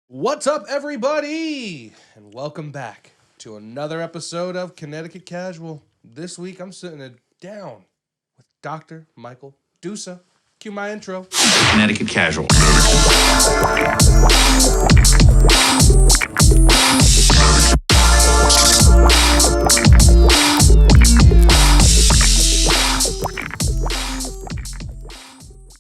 What's up, everybody? And welcome back to another episode of Connecticut Casual. This week, I'm sitting down with Dr. Michael Dusa. Cue my intro. Connecticut Casual.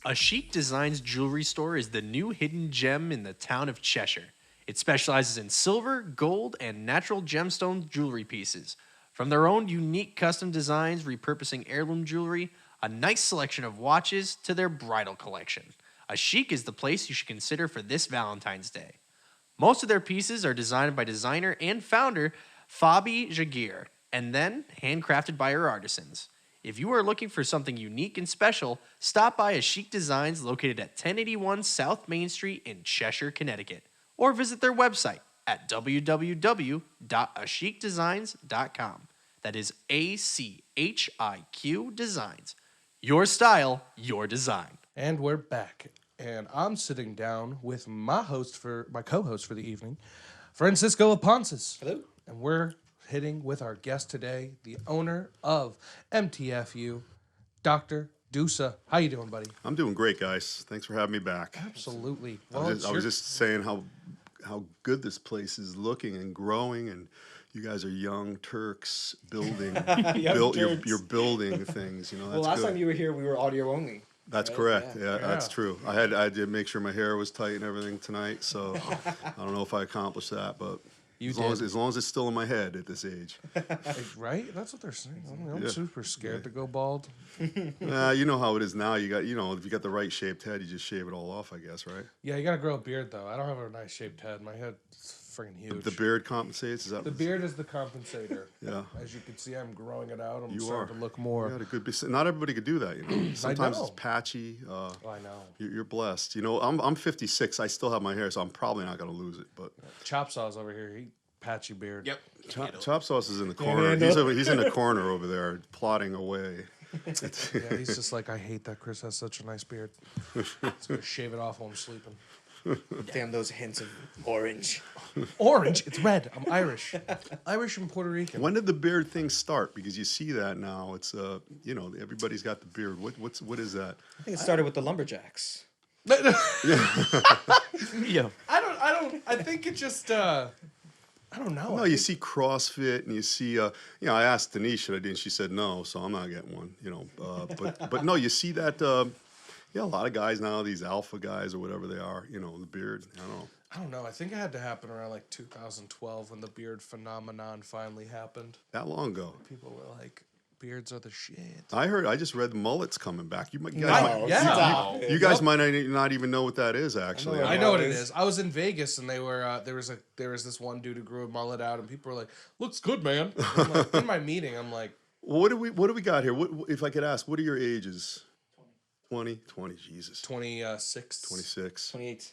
A Chic Designs jewelry store is the new hidden gem in the town of Cheshire. It specializes in silver, gold, and natural gemstone jewelry pieces. From their own unique custom designs repurposing heirloom jewelry, a nice selection of watches, to their bridal collection. A Chic is the place you should consider for this Valentine's Day. Most of their pieces are designed by designer and founder Fabi Jaguar, and then handcrafted by her artisans. If you are looking for something unique and special, stop by A Chic Designs located at 1081 South Main Street in Cheshire, Connecticut, or visit their website at www.achicdesigns.com. That is ACHIQ Designs. Your style, your design. And we're back. And I'm sitting down with my co-host for the evening, Francisco Aponces. Hello. And we're hitting with our guest today, the owner of MTFU, Dr. Dusa. How you doing, buddy? I'm doing great, guys. Thanks for having me back. Absolutely. I was just saying how good this place is looking and growing, and you guys are young Turks building. You're building things. You know. That's last good. time you were here, we were audio only. That's right? correct. Yeah. Yeah, that's true. I had to make sure my hair was tight and everything tonight. So I don't know if I accomplished that, but. As long as it's still in my head at this age. Right? That's what they're saying. I'm super scared to go bald. You know how it is now. If you got the right shaped head, you just shave it all off, I guess, right? Yeah, you got to grow a beard, though. I don't have a nice shaped head. My head's freaking huge. The beard compensates? Is that the beard is the compensator. Yeah. As you can see, I'm growing it out. I'm You starting are. to look more. You got a good not everybody could do that, you know. Sometimes know. it's patchy. I know. You're blessed. You know, I'm 56. I still have my hair, so I'm probably not going to lose it. But Chop Saw's over here. Patchy beard. Yep. Chop Sauce is in the corner. He's in the corner over there, plotting away. Yeah, he's just like, I hate that Chris has such a nice beard. He's going to shave it off while I'm sleeping. Damn those hints of orange. Orange? It's red. I'm Irish. Irish and Puerto Rican. When did the beard thing start? Because you see that now. It's everybody's got the beard. What is that? I think it started with the lumberjacks. Yeah. I think it just, I don't know. No, you see CrossFit, and you see, I asked Denise should I do, and she said no, so I'm not getting one. But no, you see that. A lot of guys now, these alpha guys or whatever they are, the beard. I don't know. I think it had to happen around like 2012 when the beard phenomenon finally happened. That long ago. People were like, beards are the shit. I just read mullets coming back. You guys might not even know what that is, actually. I know what it is. I was in Vegas and they were there was this one dude who grew a mullet out and people were like, "Looks good, man." I'm like, in my meeting, I'm like, well, what do we got here? What, if I could ask, what are your ages? 20, Jesus. 26. 26. 28.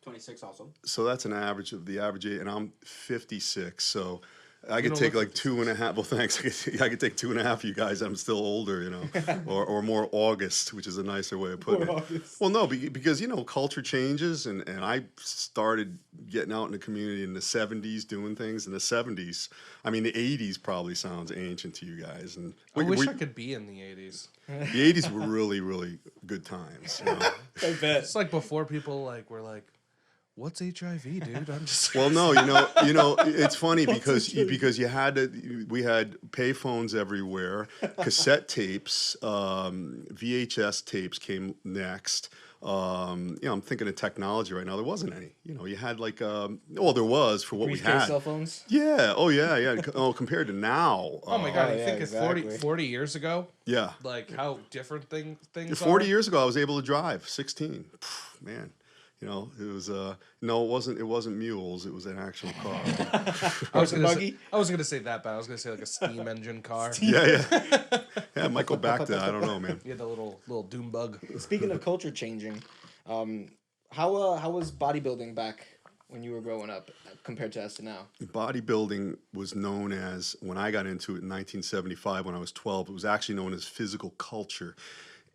26 also. So that's an average of the average age, and I'm 56. So I could don't take look like 2.5. Well, thanks. I could take 2.5 of you guys. I'm still older, or more August, which is a nicer way of putting it. Well, no, because culture changes, and I started getting out in the community in the 70s, doing things in the 70s. I mean, the 80s probably sounds ancient to you guys, and I wish I could be in the 80s. The 80s were really, really good times. I bet. It's like before people were like, "What's HIV, dude?" I'm just Well, no, it's funny because we had payphones everywhere, cassette tapes, VHS tapes came next. I'm thinking of technology right now. There wasn't any. You had like, there was for what we had. Cell phones. Yeah. Oh yeah. Oh, compared to now. Oh my god! yeah, think exactly. 40 years ago. Yeah. Like how different things. 40 are? years ago, I was able to drive. 16. Man. It was no, it wasn't mules. It was an actual car. I was gonna say that, but I was gonna say like a steam engine car. Yeah. Yeah, might go back to that. I don't know, man. You had the little doom bug. Speaking of culture changing, how was bodybuilding back when you were growing up compared to us to now? Bodybuilding was known as, when I got into it in 1975 when I was 12, it was actually known as physical culture.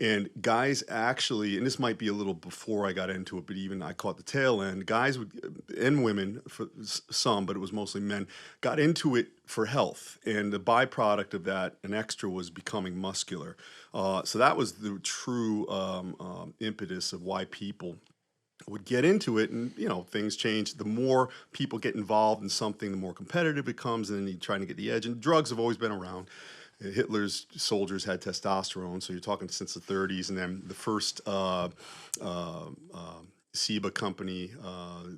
And guys actually, and this might be a little before I got into it, but even I caught the tail end, guys would, and women, for some, but it was mostly men, got into it for health. And the byproduct of that, an extra, was becoming muscular. So that was the true impetus of why people would get into it. And, you know, things change. The more people get involved in something, the more competitive it becomes, and then you're trying to get the edge. And drugs have always been around. Hitler's soldiers had testosterone, so you're talking since the 30s, and then the first SIBA company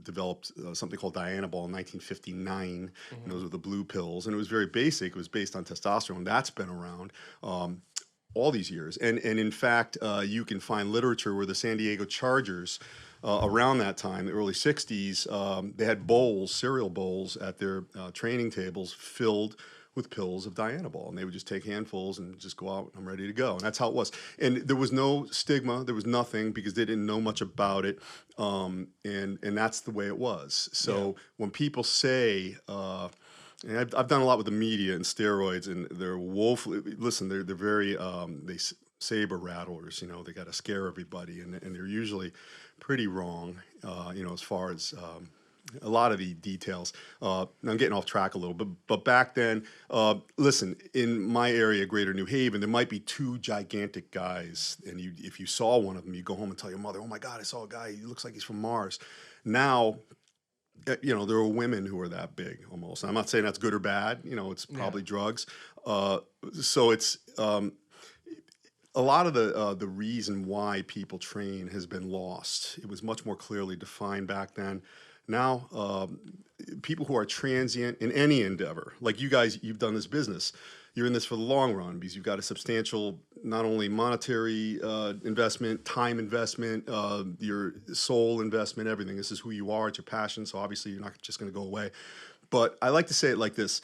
developed something called Dianabol in 1959, and those were the blue pills, and it was very basic. It was based on testosterone. That's been around all these years, and in fact, you can find literature where the San Diego Chargers, around that time, the early 60s, they had bowls, cereal bowls, at their training tables filled with pills of Dianabol, and they would just take handfuls and just go out, I'm ready to go. And that's how it was. And there was no stigma, there was nothing, because they didn't know much about it, and that's the way it was. So when people say, and I've done a lot with the media and steroids, and they're woefully, listen, they're very, saber rattlers, you know, they got to scare everybody, and they're usually pretty wrong, you know, as far as a lot of the details. I'm getting off track a little, but back then, listen, in my area, Greater New Haven, there might be two gigantic guys, and if you saw one of them, you go home and tell your mother, oh my God, I saw a guy, he looks like he's from Mars. Now, you know, there are women who are that big almost. I'm not saying that's good or bad, you know, it's probably drugs. So it's, a lot of the reason why people train has been lost. It was much more clearly defined back then. Now, people who are transient in any endeavor, like you guys, you've done this business. You're in this for the long run because you've got a substantial, not only monetary investment, time investment, your soul investment, everything. This is who you are. It's your passion. So obviously you're not just going to go away. But I like to say it like this.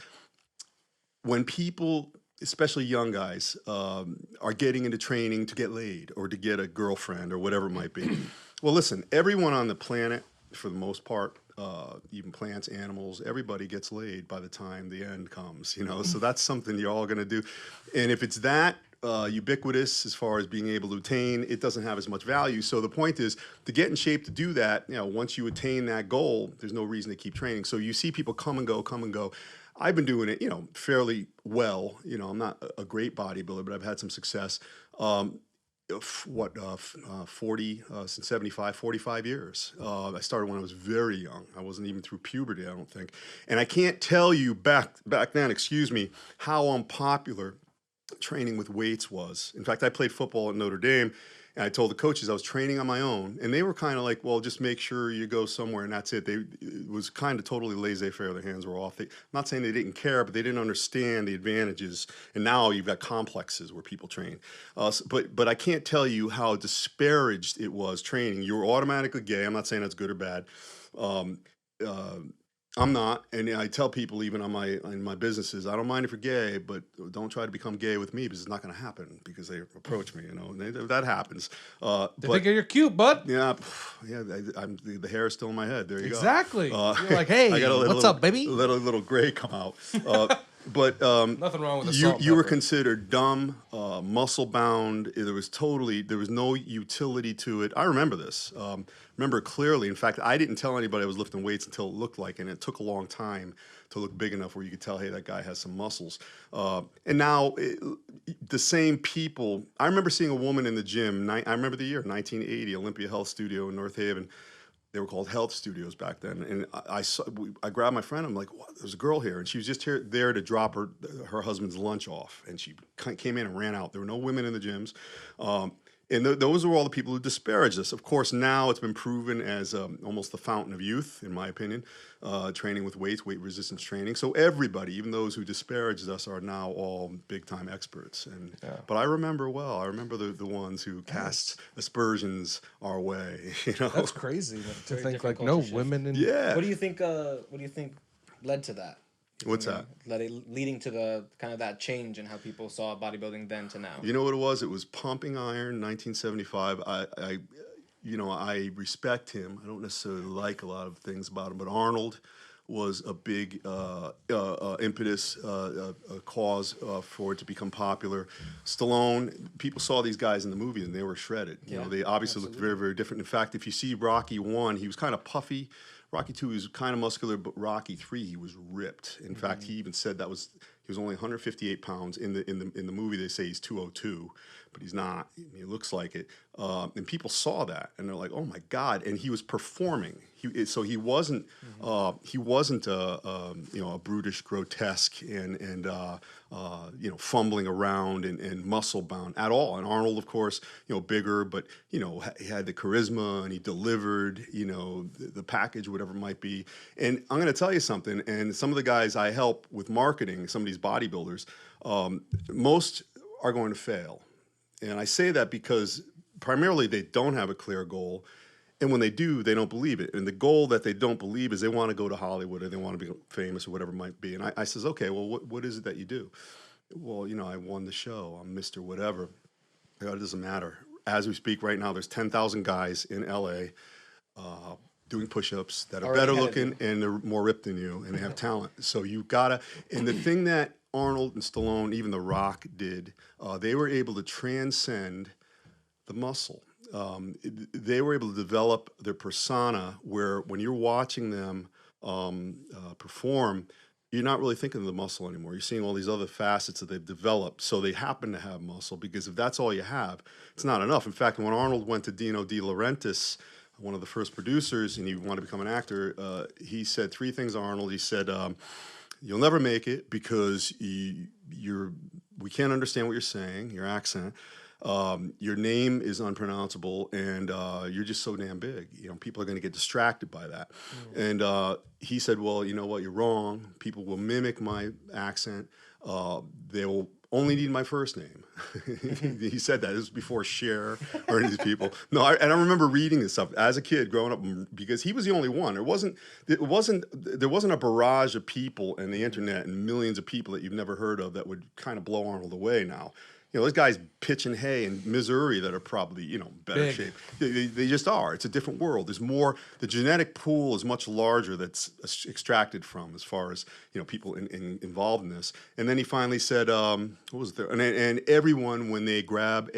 When people, especially young guys, are getting into training to get laid or to get a girlfriend or whatever it might be. Well, listen, everyone on the planet, for the most part, even plants, animals, everybody gets laid by the time the end comes, you know, so that's something you're all going to do. And if it's that ubiquitous as far as being able to attain, it doesn't have as much value. So the point is to get in shape to do that, you know, once you attain that goal, there's no reason to keep training. So you see people come and go, come and go. I've been doing it, you know, fairly well. You know, I'm not a great bodybuilder, but I've had some success. 40, since 75, 45 years. I started when I was very young. I wasn't even through puberty, I don't think. And I can't tell you back then, excuse me, how unpopular training with weights was. In fact, I played football at Notre Dame, and I told the coaches I was training on my own, and they were kind of like, well, just make sure you go somewhere, and that's it. It was kind of totally laissez-faire. Their hands were off. I'm not saying they didn't care, but they didn't understand the advantages, and now you've got complexes where people train. But I can't tell you how disparaged it was training. You were automatically gay. I'm not saying that's good or bad. I'm not, and I tell people even in my businesses, I don't mind if you're gay, but don't try to become gay with me because it's not going to happen because they approach me, you know, and that happens. They think you're cute, bud. Yeah, the hair is still in my head. There you Exactly. go. You're like, hey, what's up, baby? Let a little gray come out. But nothing wrong with the salt. You were considered dumb, muscle bound. There was no utility to it. I remember this. Remember clearly. In fact, I didn't tell anybody I was lifting weights until it looked like, and it took a long time to look big enough where you could tell, hey, that guy has some muscles. And now the same people. I remember seeing a woman in the gym. I remember the year 1980, Olympia Health Studio in North Haven. They were called health studios back then, and I grabbed my friend. I'm like, "What? There's a girl here," and she was just there to drop her husband's lunch off, and she came in and ran out. There were no women in the gyms, and those were all the people who disparaged us. Of course, now it's been proven as almost the fountain of youth, in my opinion, training with weights, weight resistance training. So everybody, even those who disparaged us, are now all big time experts. But I remember well. I remember the ones who cast aspersions our way. You know, that's crazy to Very think like different no culture shift. women in. Yeah. What do you think led to that? What's that? Leading to the kind of that change in how people saw bodybuilding then to now. You know what it was? It was Pumping Iron, 1975. I respect him. I don't necessarily like a lot of things about him, but Arnold was a big impetus, a cause for it to become popular. Stallone, people saw these guys in the movie and they were shredded. You know, they obviously looked very, very different. In fact, if you see Rocky 1, he was kind of puffy. Rocky 2, he was kind of muscular, but Rocky 3, he was ripped. In fact, he even said he was only 158 pounds. In the movie, they say he's 202, but he's not. He looks like it. And people saw that, and they're like, "Oh my God!" And he was performing. So he wasn't a brutish, grotesque, and fumbling around and muscle bound at all. And Arnold, of course, bigger, but he had the charisma and he delivered, the package, whatever it might be. And I'm going to tell you something. And some of the guys I help with marketing, some of these bodybuilders, most are going to fail. And I say that because primarily they don't have a clear goal. And when they do, they don't believe it. And the goal that they don't believe is they want to go to Hollywood or they want to be famous or whatever it might be. And I says, okay, well, what is it that you do? Well, I won the show. I'm Mr. Whatever. It doesn't matter. As we speak right now, there's 10,000 guys in L.A. Doing push-ups that are better looking and they're more ripped than you and they have talent. So you gotta, and the thing that Arnold and Stallone, even The Rock did, they were able to transcend the muscle. They were able to develop their persona where when you're watching them perform, you're not really thinking of the muscle anymore. You're seeing all these other facets that they've developed. So they happen to have muscle because if that's all you have, it's not enough. In fact, when Arnold went to Dino De Laurentiis, one of the first producers, and he wanted to become an actor, he said 3 things to Arnold. He said, you'll never make it because we can't understand what you're saying, your accent. Your name is unpronounceable, and you're just so damn big. People are going to get distracted by that. And he said, well, you know what? You're wrong. People will mimic my accent. They will only need my first name. He said that. This was before Cher or any of these people. No, I remember reading this stuff as a kid growing up because he was the only one. There wasn't a barrage of people in the internet and millions of people that you've never heard of that would kind of blow Arnold away now. Those guys pitching hay in Missouri that are probably, better Big. shape. They just are. It's a different world. There's more. The genetic pool is much larger that's extracted from as far as, people involved in this. And then he finally said, what was there? And everyone, when they grab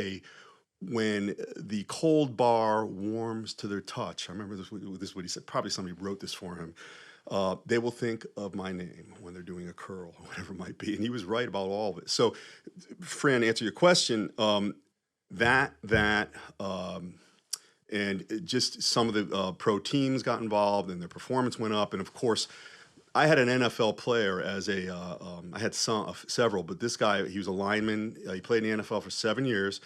when the cold bar warms to their touch, I remember this is what he said. Probably somebody wrote this for him. They will think of my name when they're doing a curl or whatever it might be. And he was right about all of it. So, Fran, to answer your question, and just some of the pro teams got involved and their performance went up. And, of course, I had an NFL player as I had several, but this guy, he was a lineman. He played in the NFL for 7 years.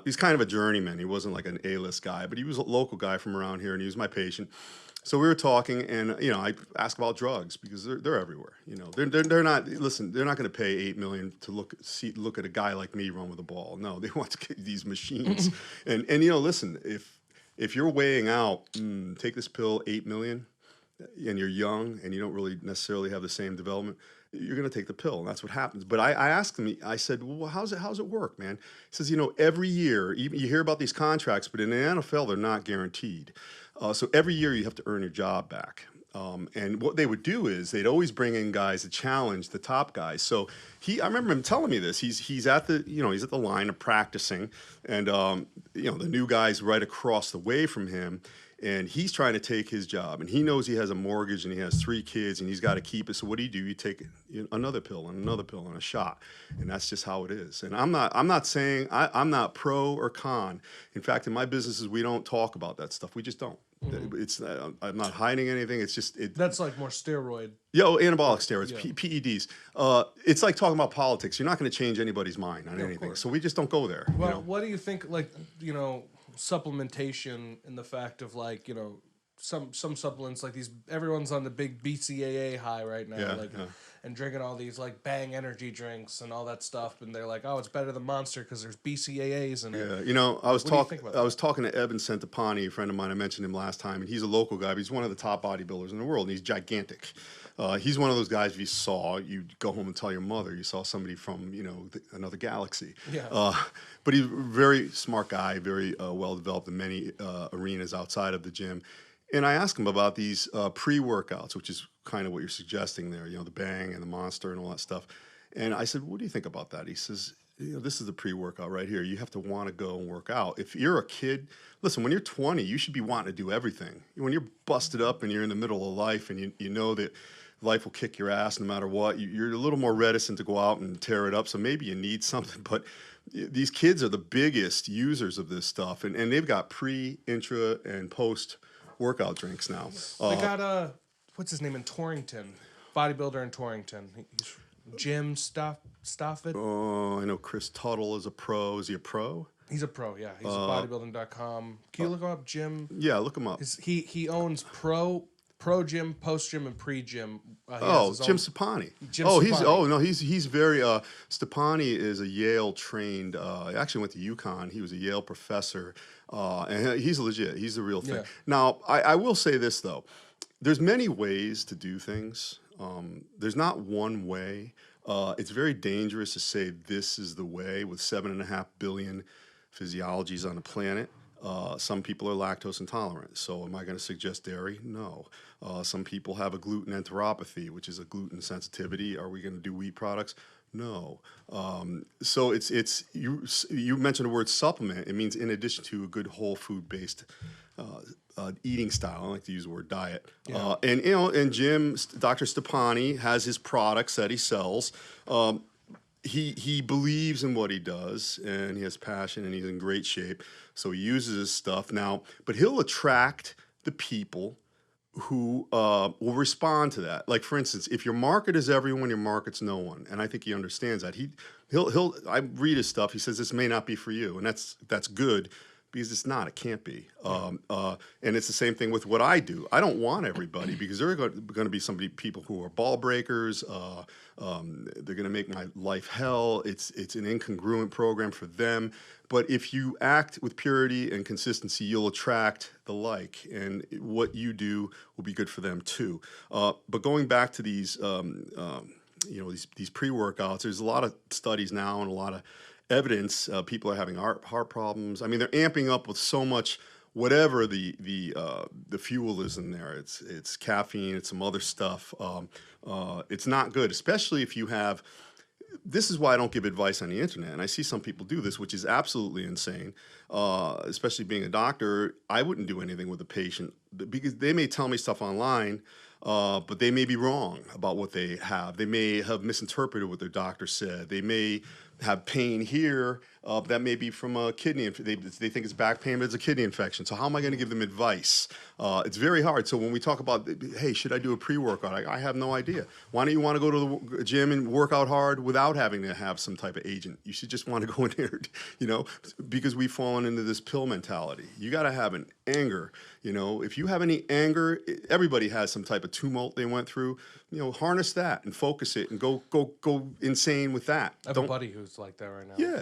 He's kind of a journeyman. He wasn't like an A-list guy, but he was a local guy from around here, and he was my patient. So we were talking, and I asked about drugs because they're everywhere. They're not. Listen, they're not going to pay $8 million to look at a guy like me run with a ball. No, they want to get these machines. and listen, if you're weighing out, take this pill, $8 million, and you're young and you don't really necessarily have the same development, you're going to take the pill, and that's what happens. But I asked him, I said, well, how's it work, man? He says, every year, even you hear about these contracts, but in the NFL, they're not guaranteed. So every year you have to earn your job back. And what they would do is they'd always bring in guys to challenge the top guys. So I remember him telling me this. He's at the line of practicing, and the new guy's right across the way from him. And he's trying to take his job, and he knows he has a mortgage and he has 3 kids and he's got to keep it. So what do? You take another pill and another pill and a shot, and that's just how it is. And I'm not saying I'm not pro or con. In fact, in my businesses, we don't talk about that stuff. We just don't. It's I'm not hiding anything. It's just That's like more steroid. Anabolic steroids, Yeah. PEDs. It's like talking about politics. You're not going to change anybody's mind on anything. So we just don't go there. Well, what do you think? Supplementation in the fact of some supplements like these. Everyone's on the big BCAA high right now, and drinking all these Bang energy drinks and all that stuff, and they're like, oh, it's better than Monster because there's BCAAs in it. Yeah, I was What do you think about I was talking to Evann Centopani, a friend of mine. I mentioned him last time, and he's a local guy. But he's one of the top bodybuilders in the world, and he's gigantic. He's one of those guys. If you saw, you'd go home and tell your mother you saw somebody from another galaxy. Yeah. But he's a very smart guy, very well developed in many arenas outside of the gym. And I asked him about these pre-workouts, which is kind of what you're suggesting there, the Bang and the Monster and all that stuff. And I said, what do you think about that? He says, this is the pre-workout right here. You have to want to go and work out. If you're a kid, listen, when you're 20, you should be wanting to do everything. When you're busted up and you're in the middle of life and you know that life will kick your ass no matter what, you're a little more reticent to go out and tear it up. So maybe you need something. But these kids are the biggest users of this stuff. And they've got pre, intra, and post workout drinks now. They got, what's his name in Torrington? Bodybuilder in Torrington. He's Jim Stoffit. Oh, I know Chris Tuttle is a pro. Is he a pro? He's a pro, yeah. He's at bodybuilding.com. Can you look him up, Jim? Yeah, look him up. He owns pro gym, post gym, and pre gym. Jim Stepani. He's very. Stepani is a Yale trained. He actually went to UConn. He was a Yale professor, and he's legit. He's the real thing. Yeah. Now, I will say this though. There's many ways to do things. There's not one way. It's very dangerous to say this is the way with 7.5 billion physiologies on the planet. Some people are lactose intolerant. So am I going to suggest dairy? No. Some people have a gluten enteropathy, which is a gluten sensitivity. Are we going to do wheat products? No. So it's you mentioned the word supplement. It means in addition to a good whole food based eating style. I like to use the word diet. Yeah. And Jim, Dr. Stepani has his products that he sells. He believes in what he does, and he has passion, and he's in great shape. So he uses his stuff now, but he'll attract the people who will respond to that. Like for instance, if your market is everyone, your market's no one, and I think he understands that. I read his stuff. He says this may not be for you, and that's good. Because it's not, it can't be. And it's the same thing with what I do. I don't want everybody because there are going to be people who are ball breakers. They're going to make my life hell. It's an incongruent program for them. But if you act with purity and consistency, you'll attract the like, and what you do will be good for them too. But going back to these, these pre-workouts, there's a lot of studies now and a lot of evidence. People are having heart problems. I mean, they're amping up with so much whatever the fuel is in there. It's caffeine. It's some other stuff. It's not good, especially if you have. This is why I don't give advice on the internet, and I see some people do this, which is absolutely insane. Especially being a doctor, I wouldn't do anything with a patient because they may tell me stuff online. But they may be wrong about what they have. They may have misinterpreted what their doctor said. They may have pain here that may be from a kidney. They think it's back pain, but it's a kidney infection. So how am I going to give them advice? It's very hard. So when we talk about, hey, should I do a pre-workout? I have no idea. Why don't you want to go to the gym and work out hard without having to have some type of agent? You should just want to go in there, because we've fallen into this pill mentality. You got to have an anger. If you have any anger, everybody has some type of tumult they went through. Harness that and focus it and go insane with that. I have a buddy who's like that right now. Yeah.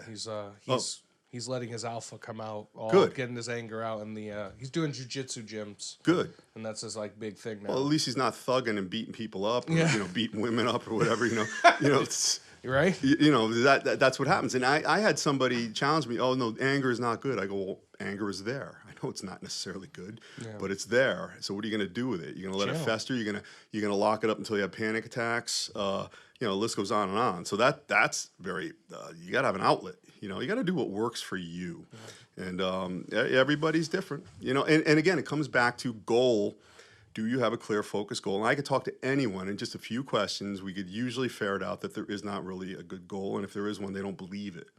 He's letting his alpha come out, Good. Getting his anger out, and he's doing jiu-jitsu gyms. Good. And that's his big thing now. Well, at least he's not thugging and beating people up, or, beating women up or whatever. It's, You're right. That's what happens. And I had somebody challenge me. Oh no, anger is not good. I go, well, anger is there. I know it's not necessarily good, but it's there. So what are you going to do with it? You're going to let it fester. You're going to lock it up until you have panic attacks. The list goes on and on. So that's very. You got to have an outlet. You got to do what works for you. And everybody's different. And again, it comes back to goal. Do you have a clear focus goal? And I could talk to anyone in just a few questions. We could usually ferret out that there is not really a good goal, and if there is one, they don't believe it.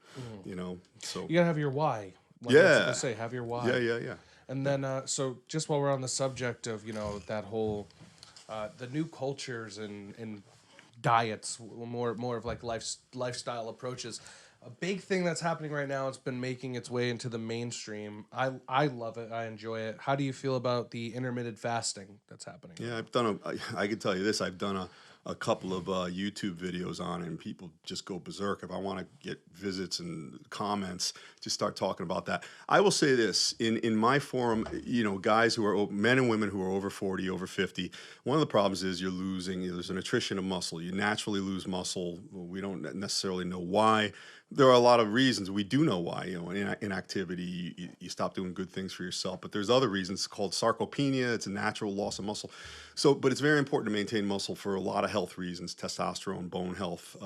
So you gotta have your why. Say have your why. Yeah. And then, so just while we're on the subject of that whole the new cultures and diets, more of lifestyle approaches. A big thing that's happening right now, it's been making its way into the mainstream. I love it. I enjoy it. How do you feel about the intermittent fasting that's happening? Yeah, I can tell you this. I've done a couple of YouTube videos on it, and people just go berserk. If I want to get visits and comments, just start talking about that. I will say this, in my forum, guys who are, men and women who are over 40, over 50, one of the problems is you're losing, there's an attrition of muscle. You naturally lose muscle. We don't necessarily know why. there are a lot of reasons. We do know why. Inactivity, you stop doing good things for yourself. But there's other reasons called sarcopenia. It's a natural loss of muscle. So, but it's very important to maintain muscle for a lot of health reasons: testosterone, bone health,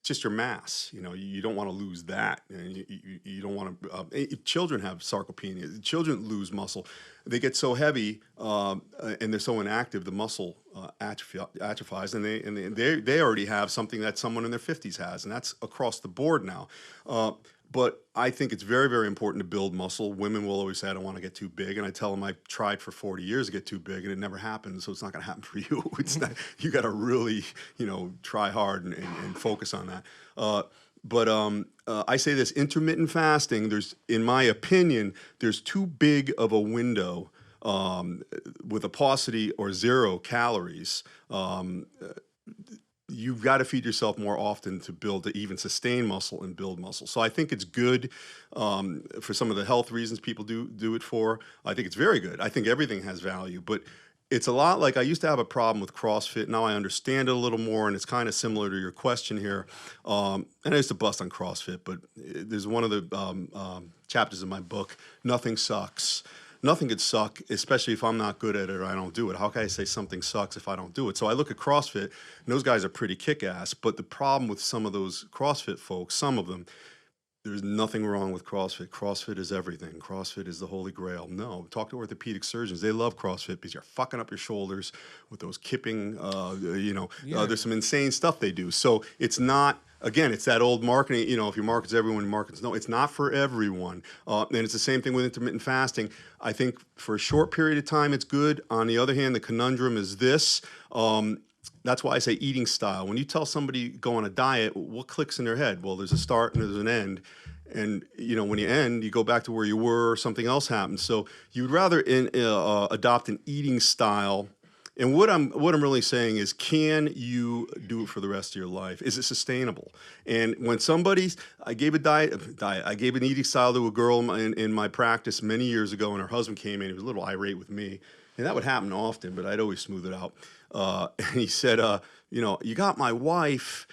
just your mass. You don't want to lose that. And you don't want to. Children have sarcopenia. Children lose muscle. They get so heavy and they're so inactive, the muscle atrophies, and they already have something that someone in their 50s has, and that's across the board now. But I think it's very, very important to build muscle. Women will always say, I don't want to get too big. And I tell them I tried for 40 years to get too big, and it never happened. So it's not going to happen for you. It's not, you got to really, try hard and focus on that. But I say this: intermittent fasting, in my opinion, there's too big of a window with a paucity or 0 calories. You've got to feed yourself more often to even sustain muscle and build muscle. So I think it's good for some of the health reasons people do it for. I think it's very good. I think everything has value, but it's a lot like I used to have a problem with CrossFit. Now I understand it a little more, and it's kind of similar to your question here. And I used to bust on CrossFit, but there's one of the chapters in my book, Nothing Sucks. Nothing could suck, especially if I'm not good at it or I don't do it. How can I say something sucks if I don't do it? So I look at CrossFit, and those guys are pretty kick-ass. But the problem with some of those CrossFit folks, some of them, there's nothing wrong with CrossFit. CrossFit is everything. CrossFit is the holy grail. No, talk to orthopedic surgeons. They love CrossFit because you're fucking up your shoulders with those kipping, there's some insane stuff they do. So it's not, again, it's that old marketing, if you market to everyone, markets, no, it's not for everyone. And it's the same thing with intermittent fasting. I think for a short period of time, it's good. On the other hand, the conundrum is this. That's why I say eating style. When you tell somebody go on a diet, what clicks in their head? Well, there's a start and there's an end. And, when you end, you go back to where you were or something else happens. So you'd rather adopt an eating style. And what I'm really saying is, can you do it for the rest of your life? Is it sustainable? And when I gave I gave an eating style to a girl in my practice many years ago, and her husband came in. He was a little irate with me. And that would happen often, but I'd always smooth it out. And he said, you got my wife.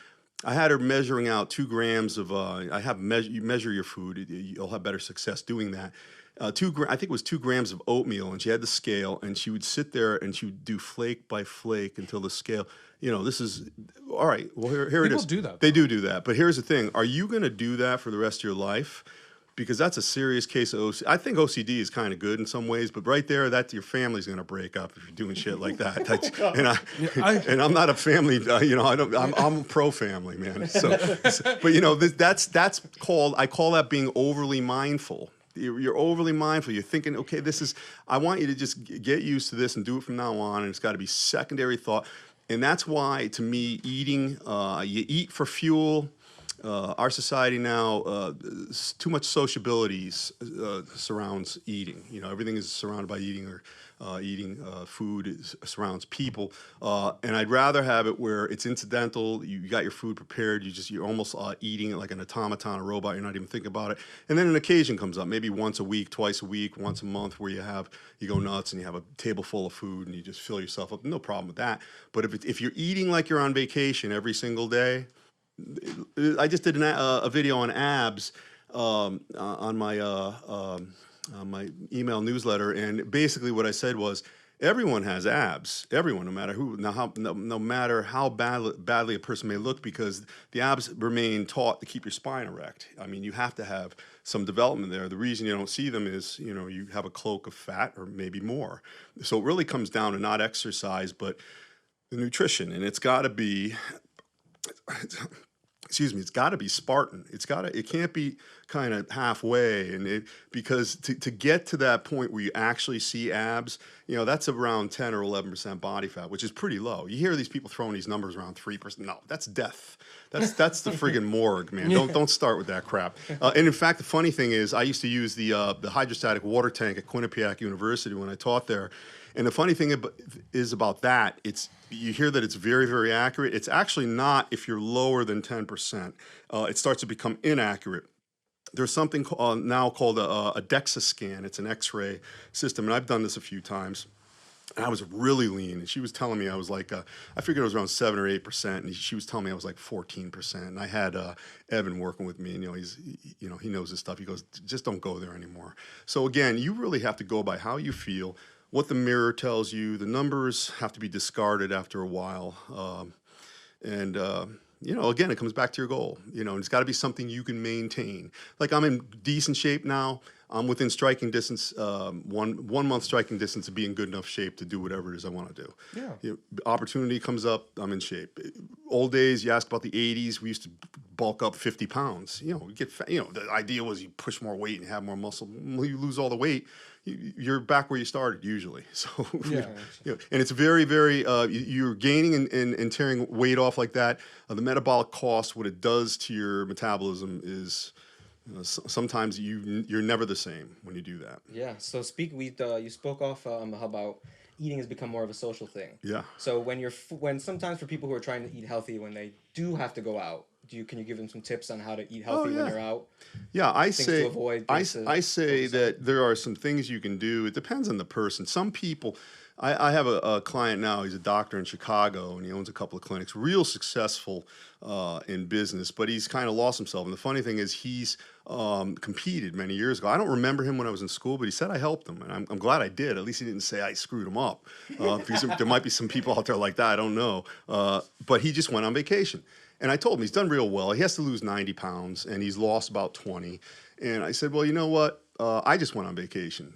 I had her measuring out 2 grams of, you measure your food. You'll have better success doing that. I think it was 2 grams of oatmeal, and she had the scale, and she would sit there and she would do flake by flake until the scale, this is, all right, well, here it is. People do that. They do that. But here's the thing. Are you going to do that for the rest of your life? Because that's a serious case of OCD. I think OCD is kind of good in some ways, but right there, your family's going to break up if you're doing shit like that. And I'm not a family. I'm pro family, man. But that's called. I call that being overly mindful. You're overly mindful. You're thinking, okay, I want you to just get used to this and do it from now on. And it's got to be secondary thought. And that's why, to me, eating. You eat for fuel. Our society now, too much sociability surrounds eating. Everything is surrounded by eating, or eating food surrounds people. And I'd rather have it where it's incidental. You got your food prepared. You're almost eating it like an automaton, a robot. You're not even thinking about it. And then an occasion comes up, maybe once a week, twice a week, once a month, where you go nuts and you have a table full of food and you just fill yourself up. No problem with that. But if you're eating like you're on vacation every single day. I just did a video on abs on my email newsletter, and basically what I said was, everyone has abs. Everyone, no matter who, no matter how badly a person may look, because the abs remain taught to keep your spine erect. I mean, you have to have some development there. The reason you don't see them is, you have a cloak of fat or maybe more. So it really comes down to not exercise, but the nutrition, and it's got to be. It's got to be Spartan. It can't be kind of halfway, because to get to that point where you actually see abs, that's around 10 or 11% body fat, which is pretty low. You hear these people throwing these numbers around 3%. No, that's death. That's the friggin' morgue, man. Don't start with that crap. And in fact, the funny thing is, I used to use the hydrostatic water tank at Quinnipiac University when I taught there. And the funny thing is about that, you hear that it's very, very accurate. It's actually not if you're lower than 10%. It starts to become inaccurate. There's something now called a DEXA scan. It's an X-ray system, and I've done this a few times. And I was really lean, and she was telling me I was like, I figured it was around 7 or 8%, and she was telling me I was like 14%. And I had Evann working with me, and he knows his stuff. He goes, just don't go there anymore. So again, you really have to go by how you feel, what the mirror tells you. The numbers have to be discarded after a while, again, it comes back to your goal. And it's got to be something you can maintain. Like I'm in decent shape now. I'm within striking distance, 1 month striking distance of being good enough shape to do whatever it is I want to do. Yeah. Opportunity comes up, I'm in shape. Old days, you ask about the 80s, we used to bulk up 50 pounds. Get fat, the idea was you push more weight and have more muscle. Well, you lose all the weight, you're back where you started usually. So, Yeah. And it's very, very, you're gaining and tearing weight off like that. The metabolic cost, what it does to your metabolism is, sometimes you're never the same when you do that. Yeah. So you spoke off how about eating has become more of a social thing. Yeah. So when sometimes for people who are trying to eat healthy, when they do have to go out, can you give them some tips on how to eat healthy when you're out? Yeah, I Things say to avoid, I things to say focus on? that there are some things you can do. It depends on the person. Some people, I have a client now. He's a doctor in Chicago, and he owns a couple of clinics. Real successful in business, but he's kind of lost himself. And the funny thing is, he's competed many years ago. I don't remember him when I was in school, but he said I helped him, and I'm glad I did. At least he didn't say I screwed him up. Because there might be some people out there like that. I don't know. But he just went on vacation. And I told him he's done real well. He has to lose 90 pounds, and he's lost about 20. And I said, well, you know what? I just went on vacation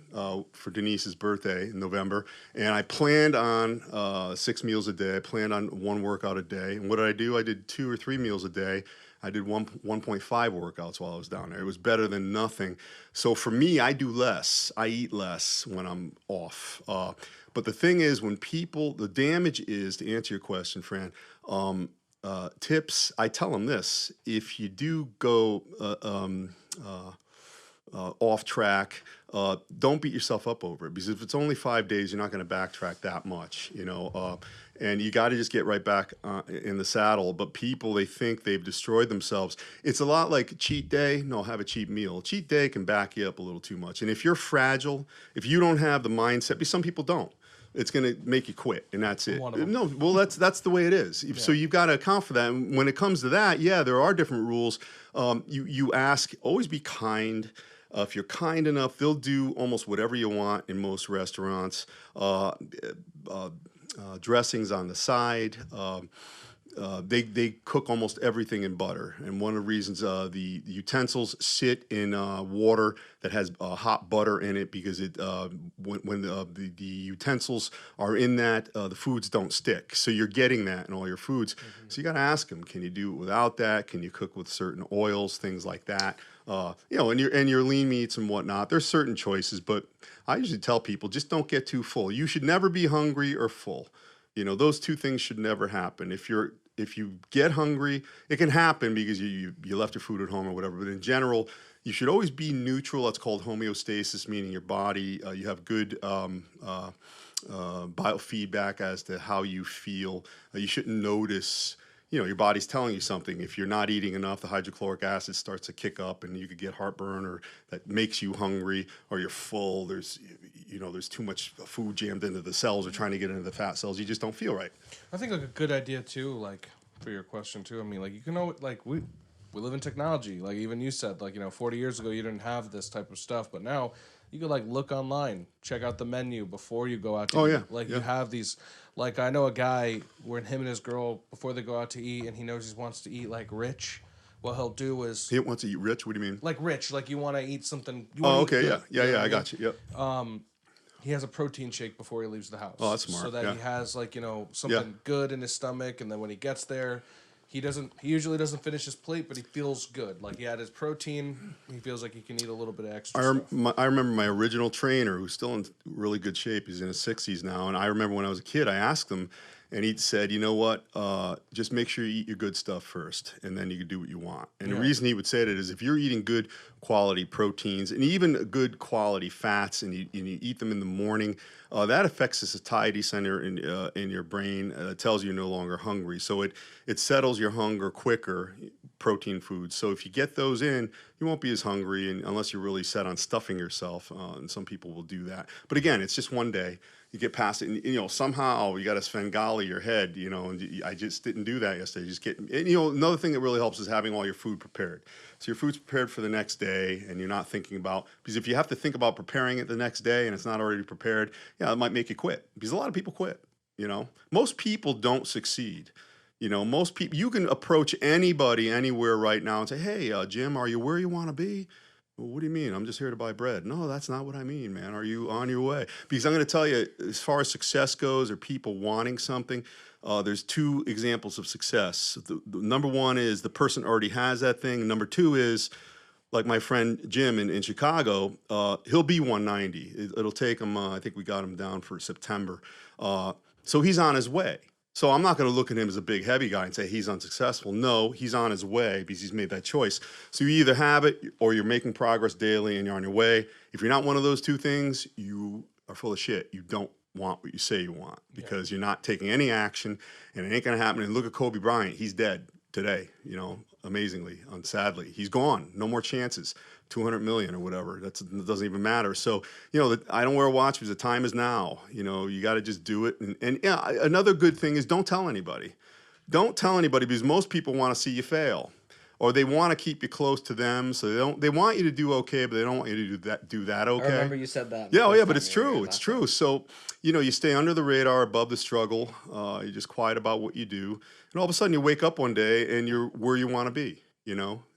for Denise's birthday in November, and I planned on 6 meals a day. I planned on 1 workout a day. And what did I do? I did 2 or 3 meals a day. I did 1.5 workouts while I was down there. It was better than nothing. So for me, I do less. I eat less when I'm off. But the thing is, the damage is, to answer your question, Fran, tips, I tell them this: if you do go off track, don't beat yourself up over it, because if it's only 5 days, you're not going to backtrack that much, and you got to just get right back in the saddle. But people, they think they've destroyed themselves. It's a lot like cheat day. No, have a cheat meal. Cheat day can back you up a little too much. And if you're fragile, if you don't have the mindset, because some people don't, it's going to make you quit, and that's it. No, well, that's the way it is. Yeah. So you've got to account for that. And when it comes to that, there are different rules. You ask, always be kind. If you're kind enough, they'll do almost whatever you want in most restaurants. Dressings on the side. They cook almost everything in butter, and one of the reasons the utensils sit in water that has hot butter in it, because when the utensils are in that, the foods don't stick. So you're getting that in all your foods. Mm-hmm. So you got to ask them, can you do it without that? Can you cook with certain oils, things like that? And your lean meats and whatnot. There's certain choices, but I usually tell people, just don't get too full. You should never be hungry or full. Those two things should never happen. If you get hungry, it can happen because you left your food at home or whatever. But in general, you should always be neutral. That's called homeostasis, meaning your body, you have good biofeedback as to how you feel. You shouldn't notice, your body's telling you something. If you're not eating enough, the hydrochloric acid starts to kick up, and you could get heartburn, or that makes you hungry, or you're full. There's too much food jammed into the cells, or trying to get into the fat cells. You just don't feel right. I think a good idea too, for your question too. I mean, you can know, we live in technology. Like even you said, 40 years ago you didn't have this type of stuff, but now you could look online, check out the menu before you go out to eat. You have these. I know a guy where him and his girl, before they go out to eat, and he knows he wants to eat rich. What he'll do is he wants to eat rich. What do you mean? Rich, you want to eat something. Okay, yeah, I got you. Yep. He has a protein shake before he leaves the house. Oh, that's smart. So that he has something good in his stomach, and then when he gets there, he usually doesn't finish his plate, but he feels good. He had his protein. He feels like he can eat a little bit of extra stuff. I remember my original trainer, who's still in really good shape. He's in his 60s now, and I remember when I was a kid, I asked him, and he said, you know what, just make sure you eat your good stuff first, and then you can do what you want. And the reason he would say that is, if you're eating good quality proteins and even good quality fats, and you eat them in the morning, that affects the satiety center in your brain. It tells you you're no longer hungry. So it settles your hunger quicker, protein foods. So if you get those in, you won't be as hungry, and unless you're really set on stuffing yourself, and some people will do that. But again, it's just one day. You get past it, and somehow you got to Svengali your head, and I just didn't do that yesterday. Just get, and another thing that really helps is having all your food prepared. So your food's prepared for the next day, and you're not thinking about, because if you have to think about preparing it the next day and it's not already prepared, it might make you quit, because a lot of people quit. Most people don't succeed. Most people, you can approach anybody anywhere right now and say, hey, Jim, are you where you want to be? Well, what do you mean? I'm just here to buy bread. No, that's not what I mean, man. Are you on your way? Because I'm going to tell you, as far as success goes or people wanting something, there's two examples of success. The number one is the person already has that thing. Number two is, like my friend Jim in Chicago, he'll be 190. It'll take him, I think we got him down for September. So he's on his way. So I'm not going to look at him as a big, heavy guy and say he's unsuccessful. No, he's on his way because he's made that choice. So you either have it or you're making progress daily and you're on your way. If you're not one of those two things, you are full of shit. You don't want what you say you want because you're not taking any action, and it ain't going to happen. And look at Kobe Bryant. He's dead today, amazingly, sadly. He's gone. No more chances. 200 million or whatever. That doesn't even matter. So, I don't wear a watch because the time is now. You got to just do it. And another good thing is don't tell anybody. Don't tell anybody, because most people want to see you fail, or they want to keep you close to them. So they want you to do okay, but they don't want you to do that okay. I remember you said that. Yeah, but it's true. It's true. So, you stay under the radar, above the struggle. You're just quiet about what you do. And all of a sudden you wake up one day and you're where you want to be.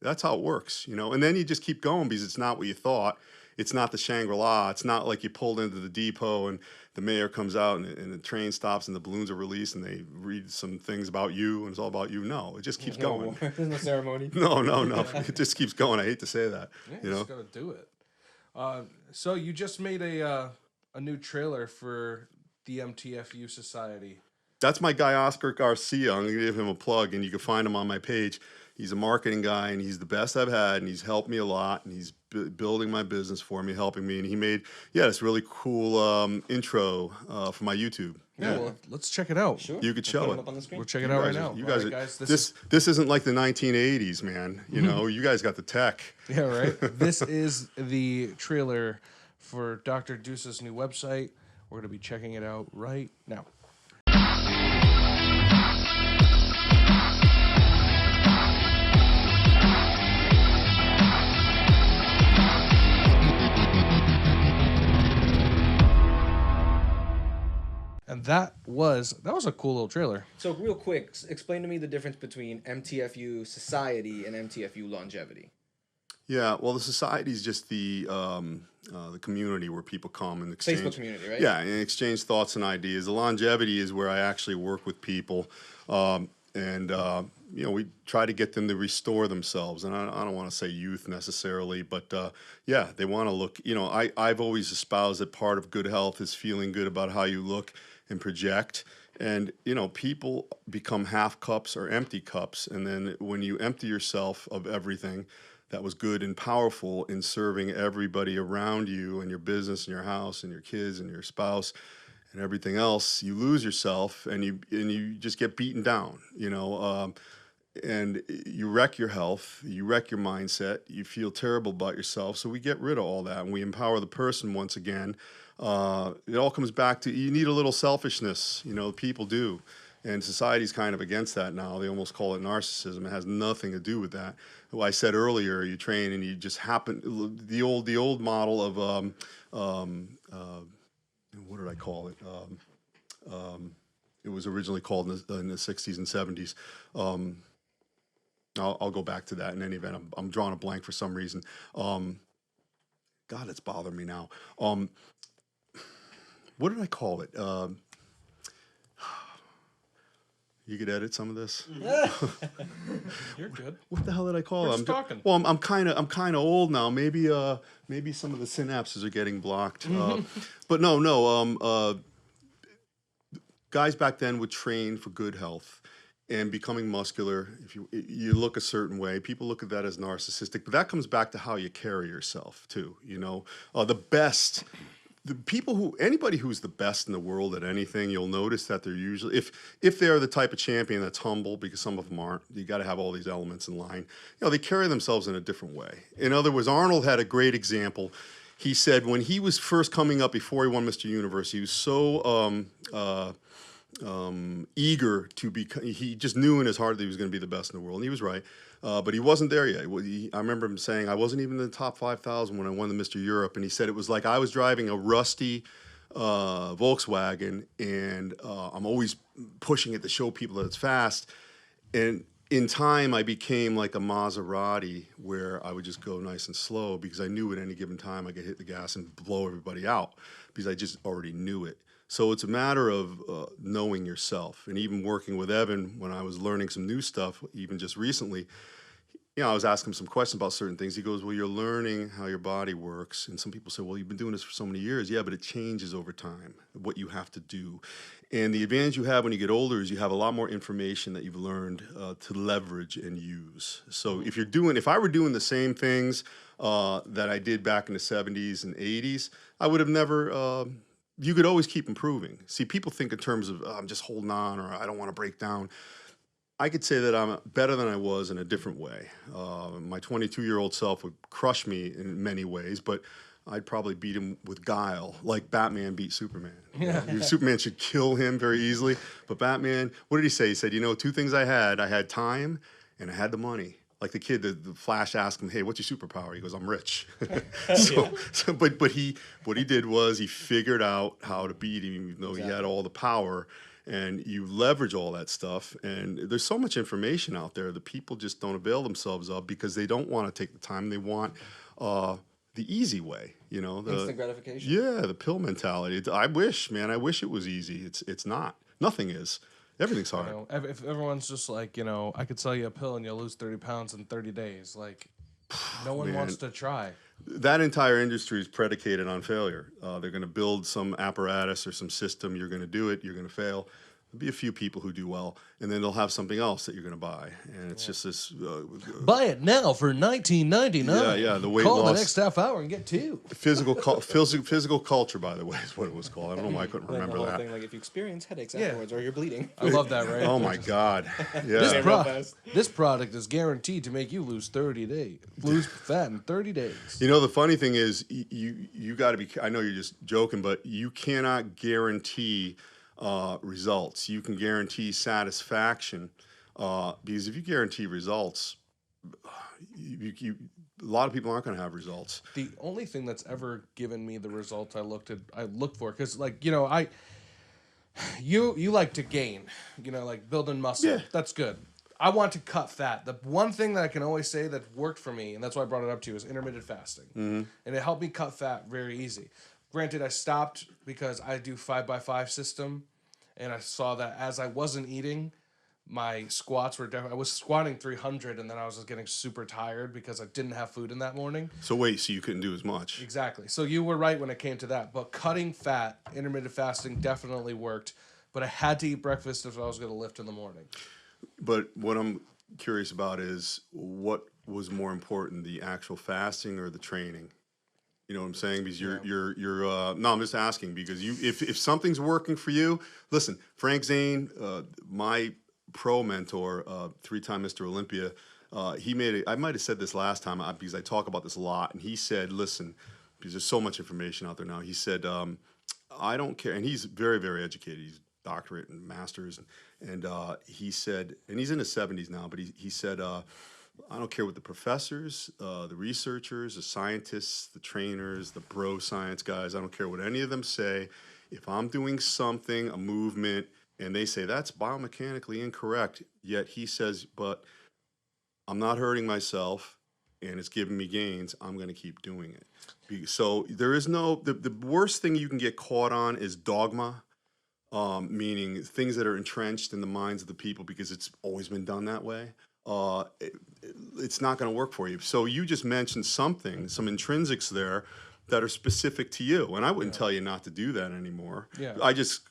That's how it works, and then you just keep going because it's not what you thought. It's not the Shangri-La. It's not like you pulled into the depot and the mayor comes out and the train stops and the balloons are released and they read some things about you and it's all about you. No, it just keeps going. There's no ceremony. No. It just keeps going. I hate to say that. Yeah, you just got to do it. So you just made a new trailer for the MTFU Society. That's my guy, Oscar Garcia. I'm going to give him a plug, and you can find him on my page. He's a marketing guy, and he's the best I've had, and he's helped me a lot, and he's building my business for me, helping me, and he made, this really cool intro for my YouTube. Yeah, well, let's check it out. Sure. You could show it. Up on the screen. We'll check it out right now. You guys, this isn't like the 1980s, man. You guys got the tech. Yeah, right. This is the trailer for Dr. Dusa's new website. We're going to be checking it out right now. And that was a cool little trailer. So real quick, explain to me the difference between MTFU Society and MTFU Longevity. Yeah, well, the society is just the community where people come and exchange. Facebook community, right? Yeah, and exchange thoughts and ideas. The longevity is where I actually work with people, and we try to get them to restore themselves. And I don't want to say youth necessarily, but they want to look. I've always espoused that part of good health is feeling good about how you look and project. And people become half cups or empty cups, and then when you empty yourself of everything that was good and powerful in serving everybody around you and your business and your house and your kids and your spouse and everything else, you lose yourself and you just get beaten down, and you wreck your health, you wreck your mindset, you feel terrible about yourself. So we get rid of all that and we empower the person once again. It all comes back to, you need a little selfishness, people do. And society's kind of against that now. They almost call it narcissism. It has nothing to do with that. Well, I said earlier, you train and you just happen, the old model of, what did I call it? It was originally called in the 60s and 70s. I'll go back to that in any event. I'm drawing a blank for some reason. God, it's bothering me now. What did I call it? You could edit some of this. You're good. What the hell did I call it? We're just talking. Well, I'm kind of old now. Maybe some of the synapses are getting blocked. But no. Guys back then would train for good health, and becoming muscular. If you look a certain way, people look at that as narcissistic, but that comes back to how you carry yourself too. The people anybody who's the best in the world at anything, you'll notice that they're usually, if they're the type of champion that's humble, because some of them aren't, you got to have all these elements in line. They carry themselves in a different way. In other words, Arnold had a great example. He said when he was first coming up before he won Mr. Universe, he was so eager to be. He just knew in his heart that he was going to be the best in the world, and he was right. But he wasn't there yet. I remember him saying, I wasn't even in the top 5,000 when I won the Mr. Europe. And he said it was like I was driving a rusty Volkswagen, and I'm always pushing it to show people that it's fast. And in time, I became like a Maserati, where I would just go nice and slow, because I knew at any given time I could hit the gas and blow everybody out, because I just already knew it. So it's a matter of knowing yourself. And even working with Evann, when I was learning some new stuff, even just recently, I was asking him some questions about certain things. He goes, well, you're learning how your body works. And some people say, well, you've been doing this for so many years. Yeah, but it changes over time, what you have to do. And the advantage you have when you get older is you have a lot more information that you've learned to leverage and use. So if I were doing the same things that I did back in the 70s and 80s, I would have never... you could always keep improving. See, people think in terms of, I'm just holding on, or I don't want to break down. I could say that I'm better than I was in a different way. My 22-year-old self would crush me in many ways, but I'd probably beat him with guile, like Batman beat Superman. Yeah. Superman should kill him very easily, but Batman, what did he say? He said, two things I had time and I had the money. Like the kid, the Flash asked him, hey, what's your superpower? He goes, I'm rich. But what he did was he figured out how to beat him, even though he had all the power. And you leverage all that stuff. And there's so much information out there that people just don't avail themselves of, because they don't want to take the time. They want the easy way, instant gratification. Yeah, the pill mentality. I wish it was easy. It's not. Nothing is. Everything's hard. If everyone's just like, I could sell you a pill and you'll lose 30 pounds in 30 days. Like, no one wants to try. That entire industry is predicated on failure. They're going to build some apparatus or some system. You're going to do it. You're going to fail. There'll be a few people who do well, and then they'll have something else that you're going to buy, and it's just this. Buy it now for $19.99. Yeah. The weight Call loss. the next half hour and get two. Physical culture, by the way, is what it was called. I don't know why I couldn't remember that. Thing, like if you experience headaches afterwards, or you're bleeding. I love that, right? Oh my God! Yeah. This product is guaranteed to make you lose lose fat in 30 days. The funny thing is, you got to be. I know you're just joking, but you cannot guarantee results. You can guarantee satisfaction, because if you guarantee results, a lot of people aren't going to have results. The only thing that's ever given me the results I looked for, because you like to gain, like building muscle. Yeah. That's good. I want to cut fat. The one thing that I can always say that worked for me, and that's why I brought it up to you, is intermittent fasting. Mm-hmm. And it helped me cut fat very easy. Granted, I stopped because I do 5x5 system, and I saw that as I wasn't eating, my squats were I was squatting 300, and then I was just getting super tired because I didn't have food in that morning. So you couldn't do as much. Exactly. So you were right when it came to that. But cutting fat, intermittent fasting definitely worked. But I had to eat breakfast if I was going to lift in the morning. But what I'm curious about is, what was more important, the actual fasting or the training? You know what I'm saying? Because you're no, I'm just asking, because if something's working for you, listen, Frank Zane, my pro mentor, 3-time Mr. Olympia, he made it. I might have said this last time, because I talk about this a lot, and he said, listen, because there's so much information out there now. He said, I don't care, and he's very, very educated. He's doctorate and masters, and he said, and he's in his 70s now, but he said, I don't care what the professors, the researchers, the scientists, the trainers, the bro science guys, I don't care what any of them say. If I'm doing something, a movement, and they say that's biomechanically incorrect, yet he says, but I'm not hurting myself and it's giving me gains, I'm going to keep doing it. So there is the worst thing you can get caught on is dogma, meaning things that are entrenched in the minds of the people because it's always been done that way. It's not going to work for you. So you just mentioned some intrinsics there that are specific to you. And I wouldn't tell you not to do that anymore. Yeah. I just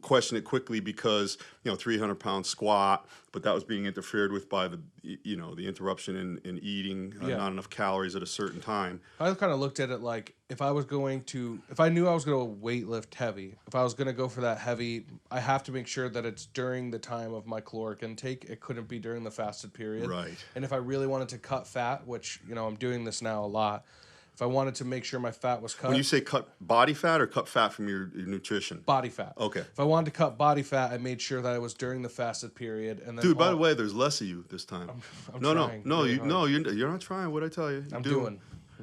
question it quickly because, 300-pound squat, but that was being interfered with by the interruption in eating, not enough calories at a certain time. I kind of looked at it like if I knew I was going to weight lift heavy, if I was going to go for that heavy, I have to make sure that it's during the time of my caloric intake. It couldn't be during the fasted period. Right. And if I really wanted to cut fat, which, I'm doing this now a lot, if I wanted to make sure my fat was cut. When you say cut body fat or cut fat from your nutrition? Body fat. Okay. If I wanted to cut body fat, I made sure that it was during the fasted period. And then Dude, by the way, there's less of you this time. I'm no, trying really hard. you're not trying. What I tell you? I'm doing.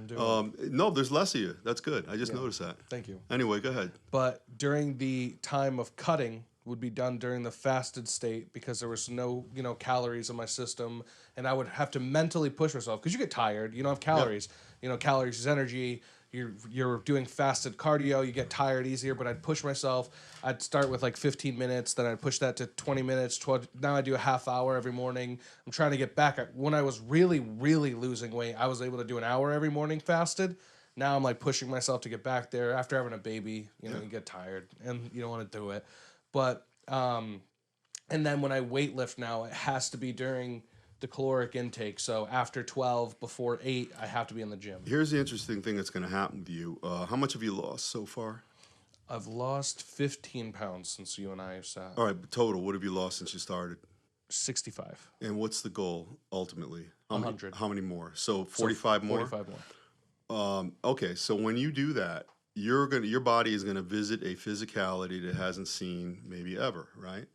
No, there's less of you. That's good. I just noticed that. Thank you. Anyway, go ahead. But during the time of cutting would be done during the fasted state because there was no, calories in my system, and I would have to mentally push myself because you get tired. You don't have calories. Calories is energy. You're doing fasted cardio. You get tired easier, but I'd push myself. I'd start with like 15 minutes, then I'd push that to 20 minutes. Now I do a half hour every morning. I'm trying to get back. When I was really, really losing weight, I was able to do an hour every morning fasted. Now I'm like pushing myself to get back there. After having a baby, you get tired and you don't want to do it. But and then when I weight lift now, it has to be during the caloric intake. So after 12, before 8, I have to be in the gym. Here's the interesting thing that's going to happen to you. How much have you lost so far? I've lost 15 pounds since you and I have sat. All right, but total, what have you lost since you started? 65. And what's the goal ultimately? 100. How many more? So 45 more? 45 more. Okay, so when you do that, your body is going to visit a physicality that it hasn't seen maybe ever, right?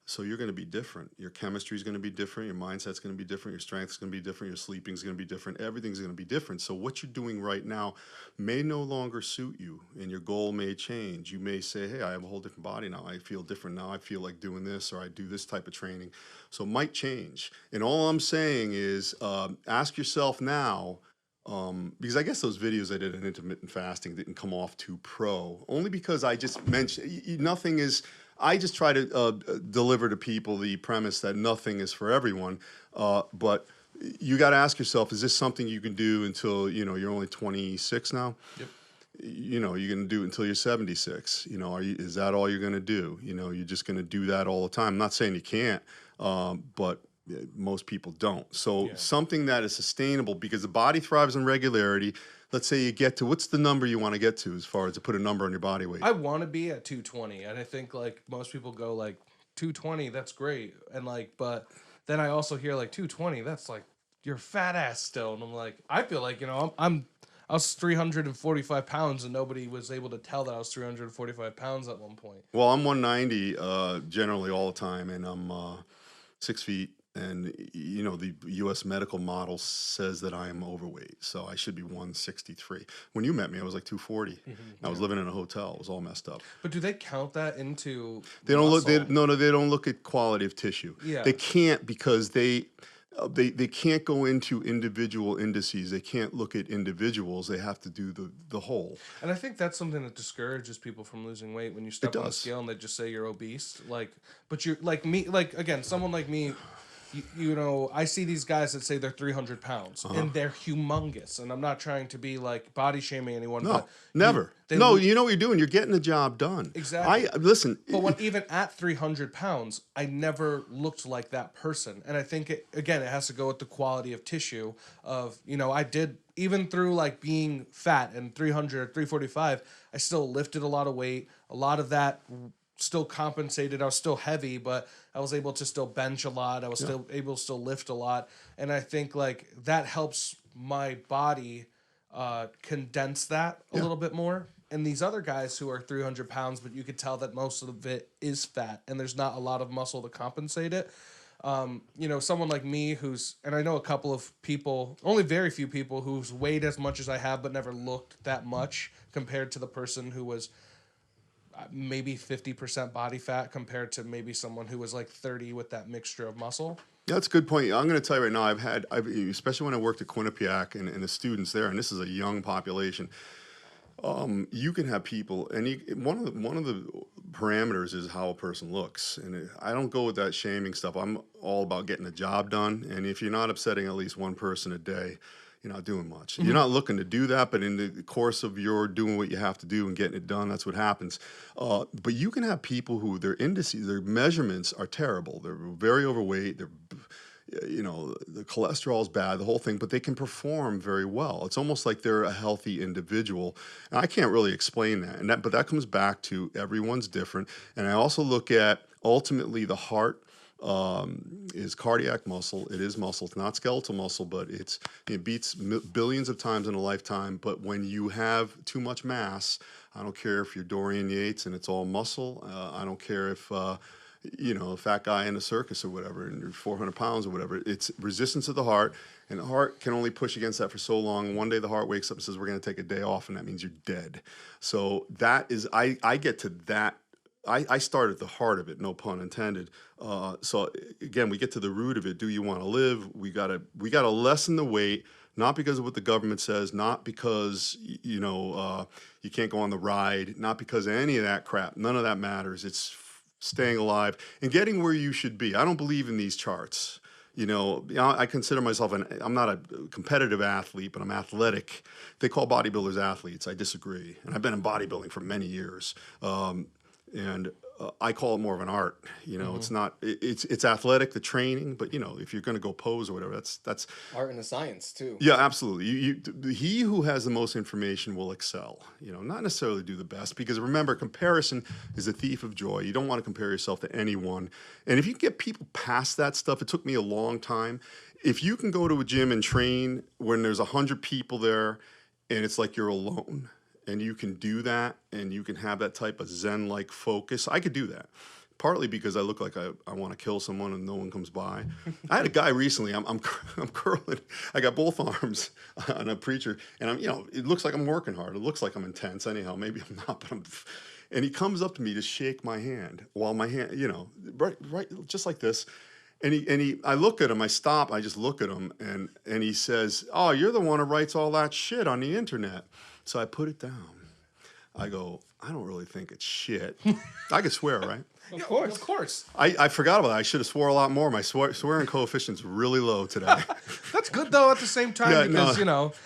So you're going to be different. Your chemistry is going to be different. Your mindset's going to be different. Your strength's going to be different. Your sleeping's going to be different. Everything's going to be different. So what you're doing right now may no longer suit you, and your goal may change. You may say, hey, I have a whole different body now. I feel different now. I feel like doing this, or I do this type of training. So it might change. And all I'm saying is ask yourself now, because I guess those videos I did on intermittent fasting didn't come off too pro, only because I just mentioned nothing is... I just try to deliver to people the premise that nothing is for everyone, but you got to ask yourself: is this something you can do until you're only 26 now? Yep. You're going to do it until you're 76. Is that all you're going to do? You're just going to do that all the time. I'm not saying you can't, but most people don't. So something that is sustainable, because the body thrives on regularity. Let's say you get to, what's the number you want to get to as far as to put a number on your body weight? I want to be at 220, and I think like most people go like 220, that's great, and like, but then I also hear like 220, that's like you're fat ass still, and I'm like, I feel like I was 345 pounds, and nobody was able to tell that I was 345 pounds at one point. Well, I'm 190 generally all the time, and I'm 6 feet. And, the U.S. medical model says that I am overweight, so I should be 163. When you met me, I was like 240. Mm-hmm. I was living in a hotel. It was all messed up. But do they count that into They don't muscle? They don't look at quality of tissue. Yeah. They can't, because they can't go into individual indices. They can't look at individuals. They have to do the whole. And I think that's something that discourages people from losing weight when you step on a scale and they just say you're obese. Like, but you're like me, like, again, someone like me, I see these guys that say they're 300 pounds and they're humongous. And I'm not trying to be like body shaming anyone. No, but never. You know what you're doing? You're getting the job done. Exactly. Listen. But even at 300 pounds, I never looked like that person. And I think, it has to go with the quality of tissue of, I did, even through like being fat and 300, 345, I still lifted a lot of weight. A lot of that still compensated. I was still heavy, but I was able to still bench a lot. I was still able to still lift a lot. And I think like that helps my body condense that a little bit more. And these other guys who are 300 pounds, but you could tell that most of it is fat and there's not a lot of muscle to compensate it. Someone like me and I know a couple of people, only very few people who's weighed as much as I have, but never looked that much compared to the person who was maybe 50% body fat compared to maybe someone who was like 30 with that mixture of muscle. Yeah, that's a good point. I'm going to tell you right now, I've especially when I worked at Quinnipiac and the students there, and this is a young population, you can have people, and one of the parameters is how a person looks. And I don't go with that shaming stuff. I'm all about getting the job done. And if you're not upsetting at least one person a day, you're not doing much. You're not looking to do that, but in the course of your doing what you have to do and getting it done, that's what happens. But you can have people who their indices, their measurements are terrible. They're very overweight. They're, the cholesterol is bad, the whole thing, but they can perform very well. It's almost like they're a healthy individual. And I can't really explain that. But that comes back to everyone's different. And I also look at ultimately the heart is cardiac muscle. It is muscle. It's not skeletal muscle, but it beats billions of times in a lifetime. But when you have too much mass, I don't care if you're Dorian Yates and it's all muscle. I don't care if a fat guy in a circus or whatever, and you're 400 pounds or whatever. It's resistance of the heart, and the heart can only push against that for so long. One day the heart wakes up and says, we're going to take a day off, and that means you're dead. So that is, I get to that. I start at the heart of it, no pun intended. So again, we get to the root of it. Do you want to live? We gotta lessen the weight, not because of what the government says, not because you can't go on the ride, not because of any of that crap. None of that matters. It's staying alive and getting where you should be. I don't believe in these charts. I consider myself I'm not a competitive athlete, but I'm athletic. They call bodybuilders athletes. I disagree. And I've been in bodybuilding for many years. And I call it more of an art. It's not, it's athletic, the training, but if you're going to go pose or whatever, that's art and the science too. Yeah, absolutely. He who has the most information will excel, not necessarily do the best, because remember, comparison is a thief of joy. You don't want to compare yourself to anyone. And if you get people past that stuff, it took me a long time. If you can go to a gym and train when there's 100 people there and it's like you're alone, and you can do that, and you can have that type of Zen-like focus. I could do that, partly because I look like I want to kill someone and no one comes by. I had a guy recently. I'm curling. I got both arms on a preacher, and it looks like I'm working hard. It looks like I'm intense. Anyhow, maybe I'm not, but And he comes up to me to shake my hand while my hand, right, just like this. And I look at him. I stop. I just look at him, and he says, "Oh, you're the one who writes all that shit on the internet." So I put it down. I go, I don't really think it's shit. I could swear, right? Of course. Of course. I forgot about that. I should have swore a lot more. My swearing coefficient's really low today. That's good, though, at the same time, because,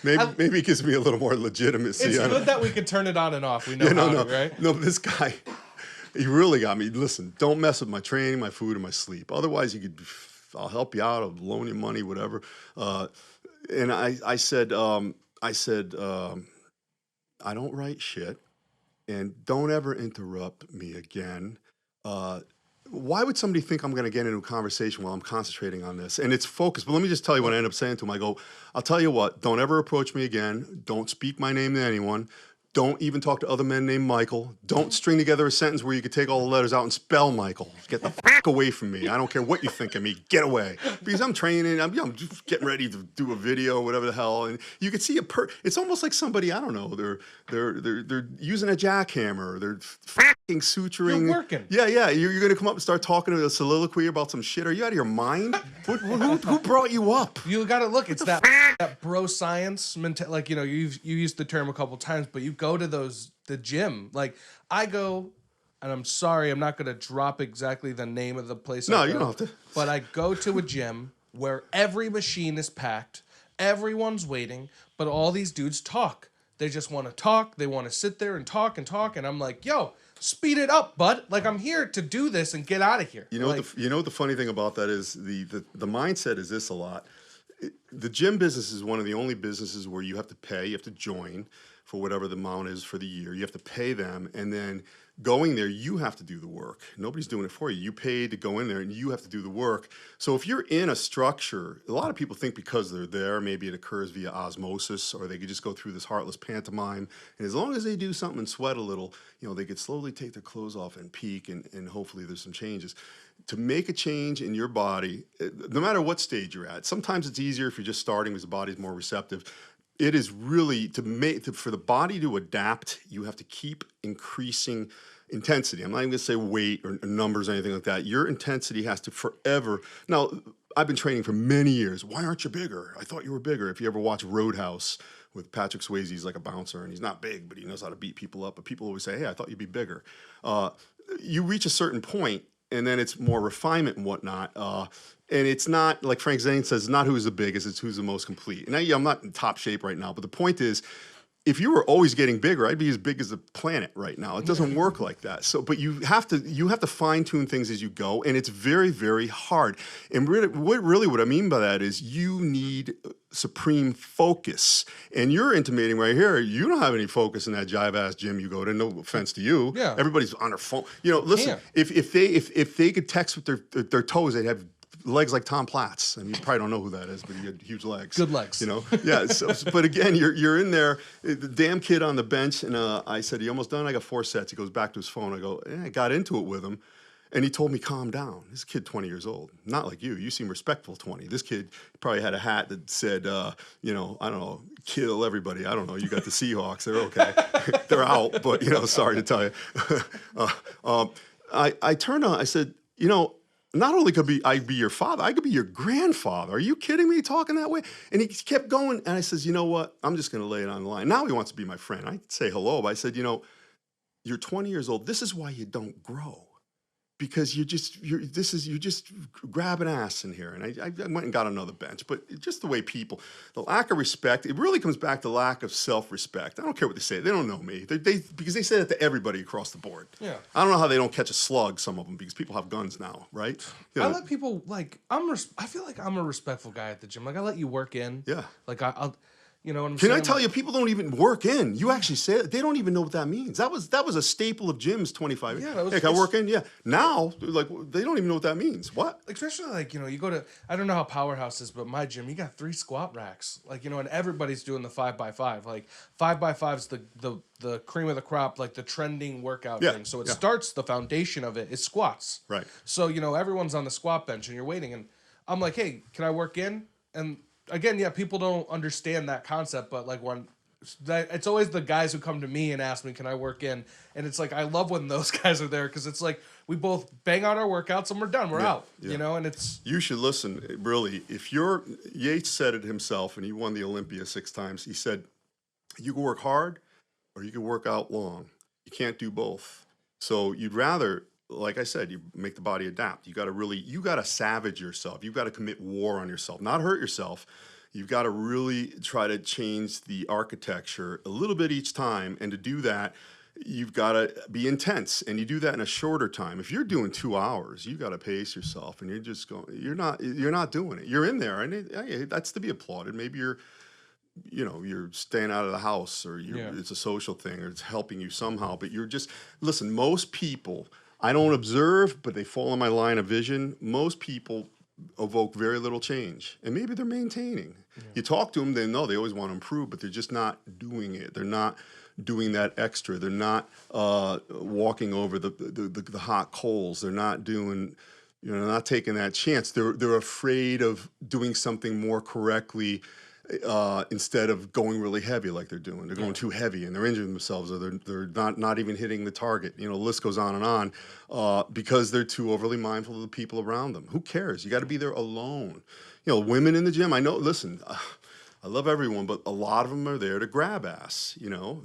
Maybe it gives me a little more legitimacy. It's good that we can turn it on and off. We know how to, right? No, this guy, he really got me. Listen, don't mess with my training, my food, and my sleep. Otherwise, I'll help you out. I'll loan you money, whatever. And I said, I don't write shit, and don't ever interrupt me again. Why would somebody think I'm going to get into a conversation while I'm concentrating on this? And it's focused. But let me just tell you what I end up saying to him. I go, I'll tell you what, don't ever approach me again. Don't speak my name to anyone. Don't even talk to other men named Michael. Don't string together a sentence where you could take all the letters out and spell Michael. Get the fuck away from me. I don't care what you think of me. Get away. Because I'm training. I'm just getting ready to do a video, whatever the hell. And you could see it's almost like somebody, I don't know, they're using a jackhammer. They're fucking suturing. You're working. Yeah. You're going to come up and start talking to a soliloquy about some shit. Are you out of your mind? Who brought you up? You got to look. It's that bro science mentality. Like, you used the term a couple times, but you go to the gym. Like, I go, and I'm sorry, I'm not going to drop exactly the name of the place. No, you don't have to. But I go to a gym where every machine is packed, everyone's waiting, but all these dudes talk. They just want to talk. They want to sit there and talk, and I'm like, yo, speed it up, bud. Like, I'm here to do this and get out of here. You know what the funny thing about that is? The mindset is this a lot. The gym business is one of the only businesses where you have to pay, you have to join for whatever the amount is for the year. You have to pay them, and then going there, you have to do the work. Nobody's doing it for you. You paid to go in there, and you have to do the work. So if you're in a structure, a lot of people think because they're there, maybe it occurs via osmosis, or they could just go through this heartless pantomime. And as long as they do something and sweat a little, they could slowly take their clothes off and peak, and hopefully there's some changes. To make a change in your body, no matter what stage you're at, sometimes it's easier if you're just starting because the body's more receptive. It is really for the body to adapt, you have to keep increasing intensity. I'm not even going to say weight or numbers or anything like that. Your intensity has to forever. Now, I've been training for many years. Why aren't you bigger? I thought you were bigger. If you ever watch Roadhouse with Patrick Swayze, he's like a bouncer, and he's not big, but he knows how to beat people up. But people always say, hey, I thought you'd be bigger. You reach a certain point, and then it's more refinement and whatnot. And it's not, like Frank Zane says, it's not who's the biggest, it's who's the most complete. And I'm not in top shape right now, but the point is, if you were always getting bigger, I'd be as big as the planet right now. It doesn't work like that. So, but you have to fine tune things as you go, and it's very, very hard. And really, what I mean by that is you need supreme focus. And you're intimating right here, you don't have any focus in that jive ass gym you go to. No offense to you. Yeah. Everybody's on their phone. Listen, if they could text with their toes, they'd have legs like Tom Platz. And you probably don't know who that is, but he had huge legs. Good legs. Yeah. But again, you're in there, the damn kid on the bench, and I said, "You almost done?" I got 4 sets. He goes back to his phone. I go, I got into it with him. And he told me, calm down. This kid, 20 years old. Not like you. You seem respectful, 20. This kid probably had a hat that said, I don't know, kill everybody. I don't know. You got the Seahawks. They're okay. They're out, but, sorry to tell you. I turned on, I said, not only could I be your father, I could be your grandfather. Are you kidding me talking that way? And he kept going, and I says, you know what? I'm just going to lay it on the line. Now he wants to be my friend. I say hello, but I said, you're 20 years old. This is why you don't grow. Because you're just grabbing ass in here. And I went and got another bench. But just the way the lack of respect, it really comes back to lack of self-respect. I don't care what they say. They don't know me. Because they say that to everybody across the board. Yeah. I don't know how they don't catch a slug, some of them, because people have guns now, right? I let people, I feel like I'm a respectful guy at the gym. Like, I let you work in. Yeah. Like, I'll... You know what I'm saying? saying? Can I tell you, people don't even work in. You actually say it. They don't even know what that means. That was a staple of gyms 25 years. Yeah, hey, can I work in? Yeah. Now, they don't even know what that means. What? Especially you go to, I don't know how Powerhouse is, but my gym, you got 3 squat racks. And everybody's doing the 5x5. Like 5x5 is the cream of the crop, like the trending workout thing. So it starts, the foundation of it is squats. Right. So, everyone's on the squat bench and you're waiting. And I'm like, hey, can I work in? And again, people don't understand that concept, but it's always the guys who come to me and ask me, can I work in? And it's I love when those guys are there, because it's we both bang out our workouts and we're done. We're out, and it's... You should listen, really. Yates said it himself, and he won the Olympia 6 times. He said, you can work hard or you can work out long. You can't do both. So you'd rather... Like I said, you make the body adapt. You got to savage yourself. You've got to commit war on yourself, not hurt yourself. You've got to really try to change the architecture a little bit each time. And to do that, you've got to be intense, and you do that in a shorter time. If you're doing 2 hours, you got to pace yourself, and you're not doing it. You're in there, and that's to be applauded. Maybe you're staying out of the house, or it's a social thing, or it's helping you somehow. But listen, most people, I don't observe, but they fall in my line of vision. Most people evoke very little change, and maybe they're maintaining. Yeah. You talk to them, they know they always want to improve, but they're just not doing it. They're not doing that extra. They're not walking over the hot coals. They're not doing, not taking that chance. They're afraid of doing something more correctly. Instead of going really heavy like they're doing. They're going too heavy, and they're injuring themselves, or they're not even hitting the target. The list goes on and on because they're too overly mindful of the people around them. Who cares? You got to be there alone. Women in the gym, I know, listen, I love everyone, but a lot of them are there to grab ass.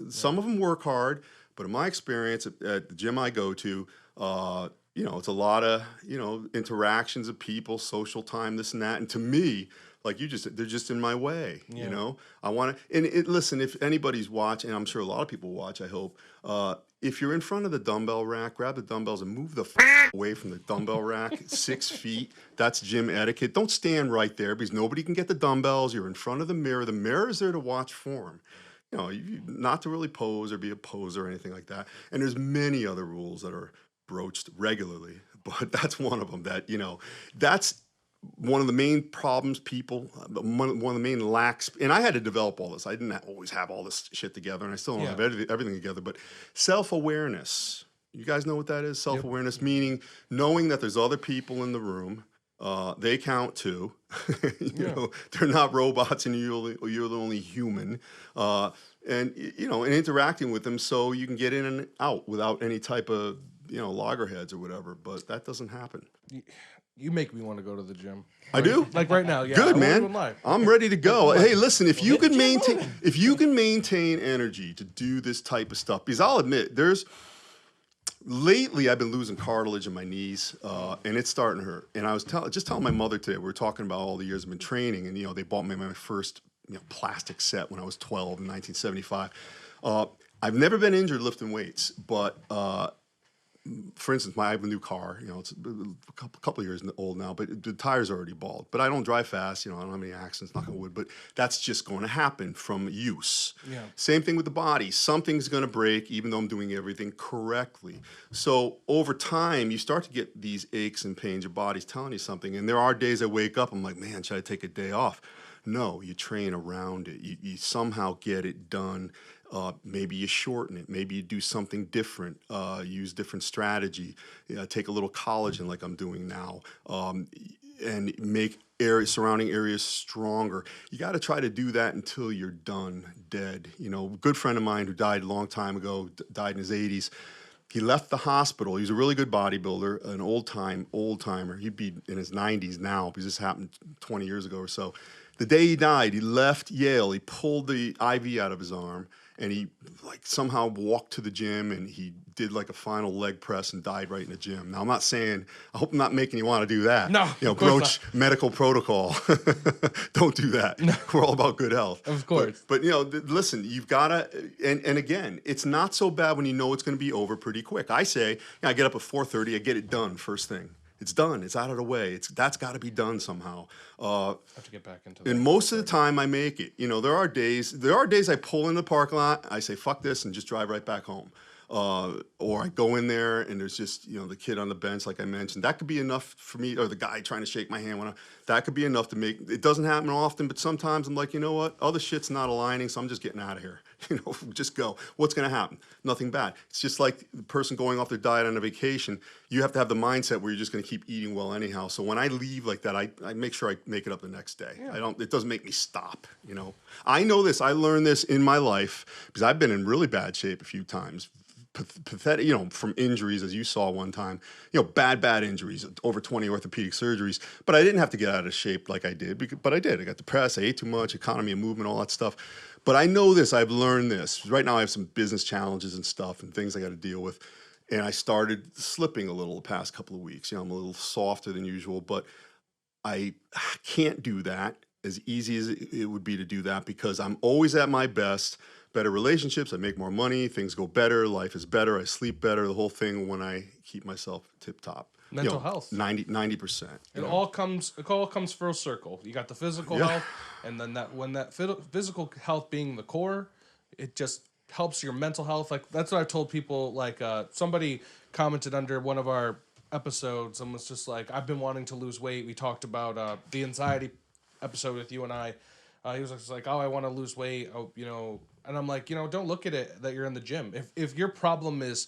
Some of them work hard, but in my experience at the gym I go to, it's a lot of, interactions of people, social time, this and that. And to me, they're just in my way, I want to, and listen, if anybody's watching, and I'm sure a lot of people watch, I hope, if you're in front of the dumbbell rack, grab the dumbbells and move the away from the dumbbell rack 6 feet. That's gym etiquette. Don't stand right there, because nobody can get the dumbbells. You're in front of the mirror. The mirror is there to watch form. Not to really pose or be a poser or anything like that. And there's many other rules that are broached regularly, but that's one of them that's one of the main problems one of the main lacks, and I had to develop all this. I didn't always have all this shit together, and I still don't have everything together, but self-awareness. You guys know what that is? Self-awareness, meaning knowing that there's other people in the room. They count too. They're not robots, and you're the only human. And interacting with them so you can get in and out without any type of, loggerheads or whatever. But that doesn't happen. You make me want to go to the gym. I do? Like right now, yeah. Good, man. I'm ready to go. Hey, listen, if you can maintain energy to do this type of stuff, because I'll admit, Lately, I've been losing cartilage in my knees, and it's starting to hurt. And I was just telling my mother today, we were talking about all the years I've been training, and they bought me my first plastic set when I was 12 in 1975. I've never been injured lifting weights, but for instance, I have a new car. It's a couple of years old now, but the tires are already bald. But I don't drive fast. I don't have any accidents, knock on wood. But that's just going to happen from use. Yeah. Same thing with the body. Something's going to break, even though I'm doing everything correctly. So over time, you start to get these aches and pains. Your body's telling you something. And there are days I wake up, I'm like, man, should I take a day off? No, you train around it. You somehow get it done. Maybe you shorten it. Maybe you do something different. Use different strategy. Take a little collagen like I'm doing now, and make surrounding areas stronger. You got to try to do that until you're done, dead. A good friend of mine who died a long time ago, died in his 80s. He left the hospital. He was a really good bodybuilder, an old timer. He'd be in his 90s now because this happened 20 years ago or so. The day he died, he left Yale. He pulled the IV out of his arm, and he somehow walked to the gym, and he did a final leg press and died right in the gym. Now, I'm not saying, I hope I'm not making you want to do that. No, broach medical protocol. Don't do that. No. We're all about good health. Of course. But listen, you've got to, and again, it's not so bad when you know it's going to be over pretty quick. I say, I get up at 4:30, I get it done first thing. It's done. It's out of the way. That's got to be done somehow. I have to get back into that. And most of the time, I make it. There are days I pull in the parking lot. I say fuck this and just drive right back home. Or I go in there and there's just the kid on the bench, like I mentioned. That could be enough for me, or the guy trying to shake my hand that could be enough to make. It doesn't happen often, but sometimes I'm like, you know what? Other shit's not aligning, so I'm just getting out of here. Just go. What's going to happen? Nothing bad. It's just like the person going off their diet on a vacation. You have to have the mindset where you're just going to keep eating well anyhow. So when I leave like that, I make sure I make it up the next day. Yeah. It doesn't make me stop. I know this. I learned this in my life because I've been in really bad shape a few times. Pathetic, from injuries, as you saw one time, bad injuries, over 20 orthopedic surgeries. But I didn't have to get out of shape like I did, but I did. I got depressed, I ate too much, economy of movement, all that stuff. But I know this, I've learned this. Right now I have some business challenges and stuff and things I got to deal with. And I started slipping a little the past couple of weeks. I'm a little softer than usual, but I can't do that as easy as it would be to do that because I'm always at my best. Better relationships, I make more money, things go better, life is better, I sleep better, the whole thing when I keep myself tip top. Mental health. 90%. It all comes full circle. You got the physical health, and then when that physical health being the core, it just helps your mental health. That's what I've told people. Somebody commented under one of our episodes and was just like, I've been wanting to lose weight. We talked about the anxiety episode with you and I. He was just like, oh, I want to lose weight. Oh, and I'm like, don't look at it that you're in the gym. If your problem is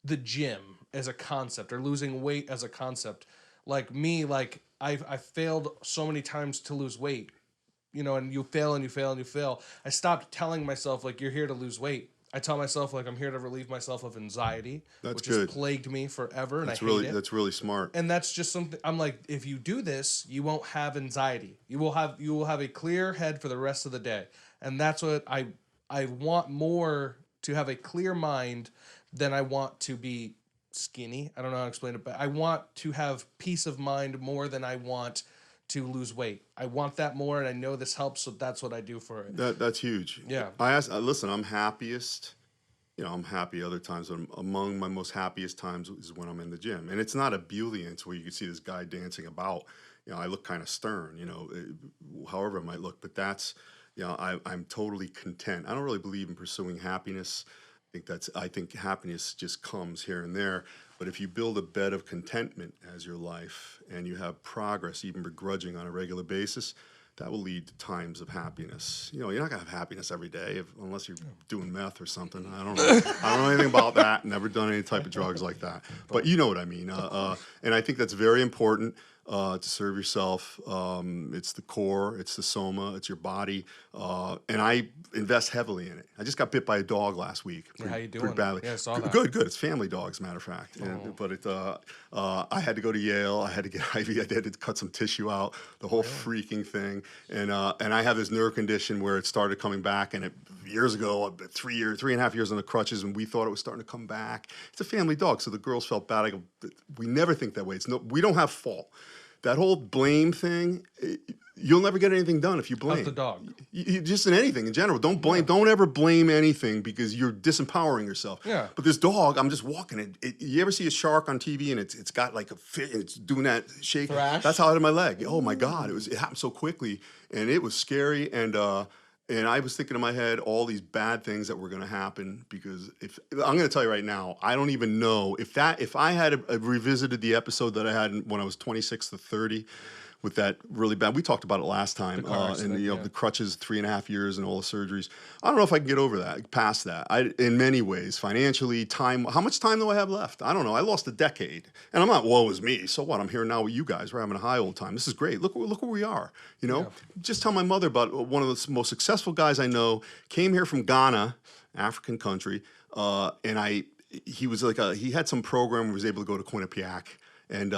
the gym as a concept or losing weight as a concept, like me, I failed so many times to lose weight, and you fail and you fail and you fail. I stopped telling myself you're here to lose weight. I tell myself I'm here to relieve myself of anxiety, which has plagued me forever, and I hate it. That's really smart. And that's just something I'm like, if you do this, you won't have anxiety. You will have a clear head for the rest of the day, and that's what I want more, to have a clear mind than I want to be skinny. I don't know how to explain it, but I want to have peace of mind more than I want to lose weight. I want that more, and I know this helps, so that's what I do for it. That's huge. Yeah. Listen, I'm happiest. I'm happy other times, but among my most happiest times is when I'm in the gym. And it's not ebullience where you can see this guy dancing about. I look kind of stern, however I might look, but that's, I'm totally content. I don't really believe in pursuing happiness. I think happiness just comes here and there. But if you build a bed of contentment as your life and you have progress, even begrudging on a regular basis, that will lead to times of happiness. You're not gonna have happiness every day unless you're doing meth or something. I don't know anything about that. Never done any type of drugs like that. But you know what I mean. And I think that's very important. to serve yourself. It's the core, it's the soma, it's your body, and I invest heavily in it. I just got bit by a dog last week. How you doing? Pretty badly. Yeah, I saw that. Good. It's family dog, as a matter of fact. But I had to go to Yale. I had to get IV. I had to cut some tissue out. The whole freaking thing. And I have this nerve condition where it started coming back. And years ago, 3.5 years on the crutches, and we thought it was starting to come back. It's a family dog, so the girls felt bad. I go, we never think that way. We don't have fault. That whole blame thing, you'll never get anything done if you blame. Of the dog. Just in anything in general. Don't blame. Don't ever blame anything because you're disempowering yourself. Yeah. But this dog, I'm just walking it. You ever see a shark on TV and it's got like a fit and it's doing that shake? Thrash? That's how I did my leg. Oh my God! It happened so quickly and it was scary and I was thinking in my head all these bad things that were going to happen because I'm going to tell you right now, I don't even know if I had revisited the episode that I had when I was 26 to 30 with that really bad. We talked about it last time, the crutches, 3.5 years, and all the surgeries. I don't know if I can get over that, past that. In many ways, financially, time. How much time do I have left? I don't know. I lost a decade, and I'm not woe is me. So what? I'm here now with you guys. We're having a high old time. This is great. Look where we are. You know, just tell my mother about one of the most successful guys I know. Came here from Ghana, African country, and he had some program where he was able to go to Quinnipiac, and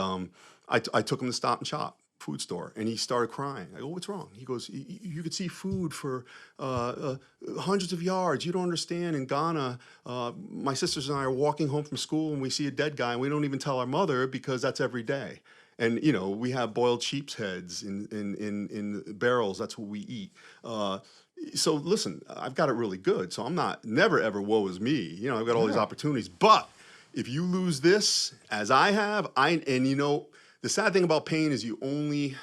I took him to Stop and Shop food store, and he started crying. I go, what's wrong? He goes, you could see food for hundreds of yards. You don't understand. In Ghana, my sisters and I are walking home from school, and we see a dead guy, and we don't even tell our mother because that's every day. And, you know, we have boiled sheep's heads in barrels. That's what we eat. So listen, I've got it really good. So I'm never ever woe is me. You know, I've got all these opportunities. But if you lose this, as I have, the sad thing about pain is you only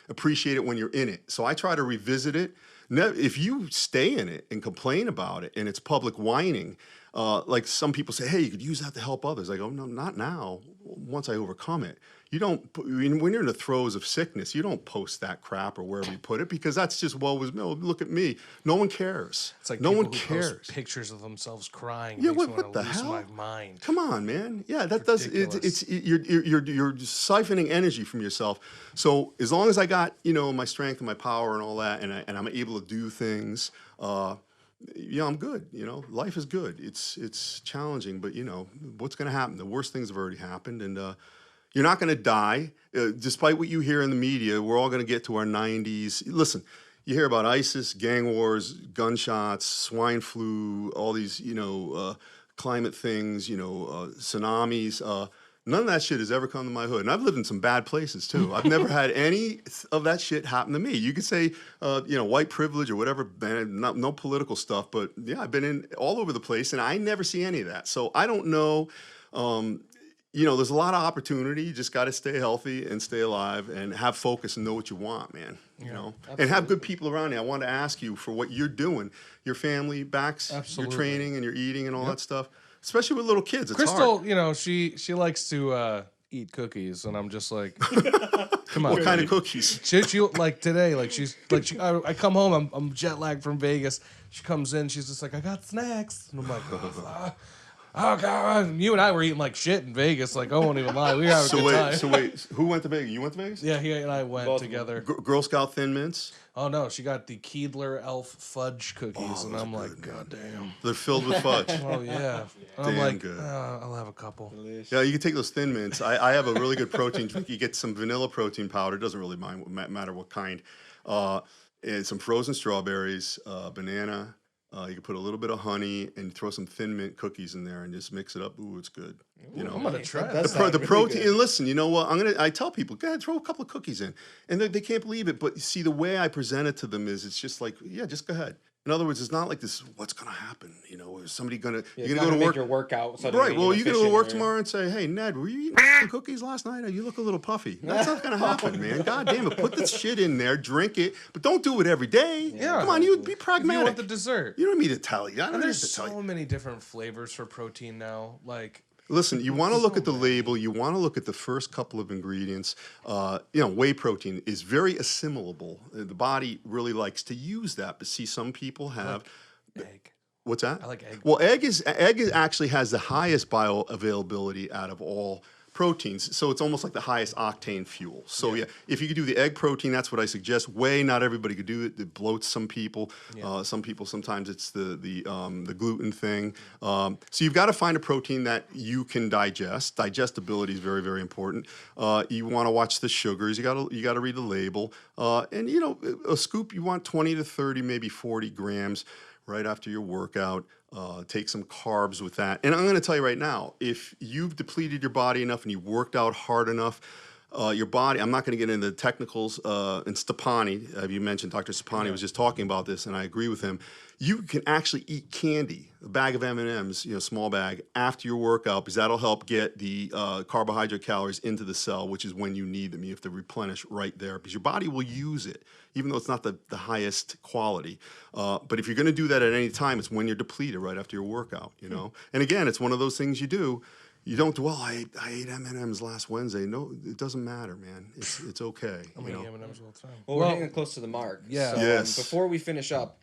appreciate it when you're in it. So I try to revisit it. If you stay in it and complain about it and it's public whining, like some people say, hey, you could use that to help others. I go, no, not now. Once I overcome it. You don't, when you're in the throes of sickness, you don't post that crap or wherever you put it because that's just, look at me. No one cares. It's like no one post cares. Pictures of themselves crying. Yeah, Makes me what wanna the lose hell? my mind. Come on, man. Yeah, that does. You're siphoning energy from yourself. So as long as I got my strength and my power and all that, and I'm able to do things, I'm good. Life is good. It's challenging, but what's going to happen? The worst things have already happened, and you're not going to die. Despite what you hear in the media, we're all going to get to our 90s. Listen, you hear about ISIS, gang wars, gunshots, swine flu, all these, climate things, tsunamis. None of that shit has ever come to my hood. And I've lived in some bad places, too. I've never had any of that shit happen to me. You could say, white privilege or whatever, no political stuff. But, yeah, I've been in all over the place, and I never see any of that. So I don't know. There's a lot of opportunity. You just got to stay healthy and stay alive and have focus and know what you want, man. And have good people around you. I want to ask you for what you're doing. Your family backs your training and your eating and all that stuff. Especially with little kids, it's Crystal, hard. she likes to eat cookies, and I'm just like, come on. What kind of cookies? She like today, I come home, I'm jet lagged from Vegas. She comes in, she's just like, I got snacks, and I'm like, oh God, you and I were eating like shit in Vegas. Like I won't even lie, we were having a good time. So wait, who went to Vegas? You went to Vegas? Yeah, he and I went together. Girl Scout Thin Mints. Oh no, she got the Keebler Elf fudge cookies, and I'm like, God damn. They're filled with fudge. Oh yeah. And I'm Damn like, good. I'll have a couple. Yeah, you can take those Thin Mints. I have a really good protein drink. You get some vanilla protein powder. Doesn't really matter what kind. And some frozen strawberries, banana. You can put a little bit of honey and throw some Thin Mint cookies in there and just mix it up. Ooh, it's good. I'm gonna try the protein. And listen, you know what? I tell people, go ahead, throw a couple of cookies in, and they can't believe it. But see, the way I present it to them is, it's just like, yeah, just go ahead. In other words, it's not like this. What's gonna happen? Is somebody gonna? You're gonna go to work make your workout. Right. Well, you go to work tomorrow and say, "Hey, Ned, were you eating cookies last night? You look a little puffy." That's not gonna happen, man. God damn it! Put this shit in there, drink it, but don't do it every day. Yeah. Come on, you be pragmatic. You want the dessert? You don't need to tell you. I don't And have there's to tell you. so many different flavors for protein now. Like, Listen, you want to look at the label. You want to look at the first couple of ingredients. Whey protein is very assimilable. The body really likes to use that. But see, some people have egg. What's that? I like egg. Well, egg actually has the highest bioavailability out of all proteins. So it's almost like the highest octane fuel. So yeah, if you could do the egg protein, that's what I suggest. Whey, not everybody could do it. It bloats some people. Some people, sometimes it's the gluten thing. So you've got to find a protein that you can digest. Digestibility is very, very important. You want to watch the sugars. You got to read the label. And you know, a scoop, you want 20 to 30, maybe 40 grams right after your workout. Take some carbs with that. And I'm going to tell you right now, if you've depleted your body enough and you worked out hard enough, your body, I'm not going to get into the technicals, and Stepani, you mentioned Dr. Stepani was just talking about this, and I agree with him. You can actually eat candy, a bag of M&Ms, small bag, after your workout, because that'll help get the carbohydrate calories into the cell, which is when you need them. You have to replenish right there, because your body will use it, even though it's not the highest quality. But if you're going to do that at any time, it's when you're depleted, right after your workout, And again, it's one of those things you do. You don't dwell. I ate M&Ms last Wednesday. No, it doesn't matter, man. It's okay. I'm eating M&Ms all the time. Well, we're getting close to the mark. Yeah. So, Yes. before we finish up,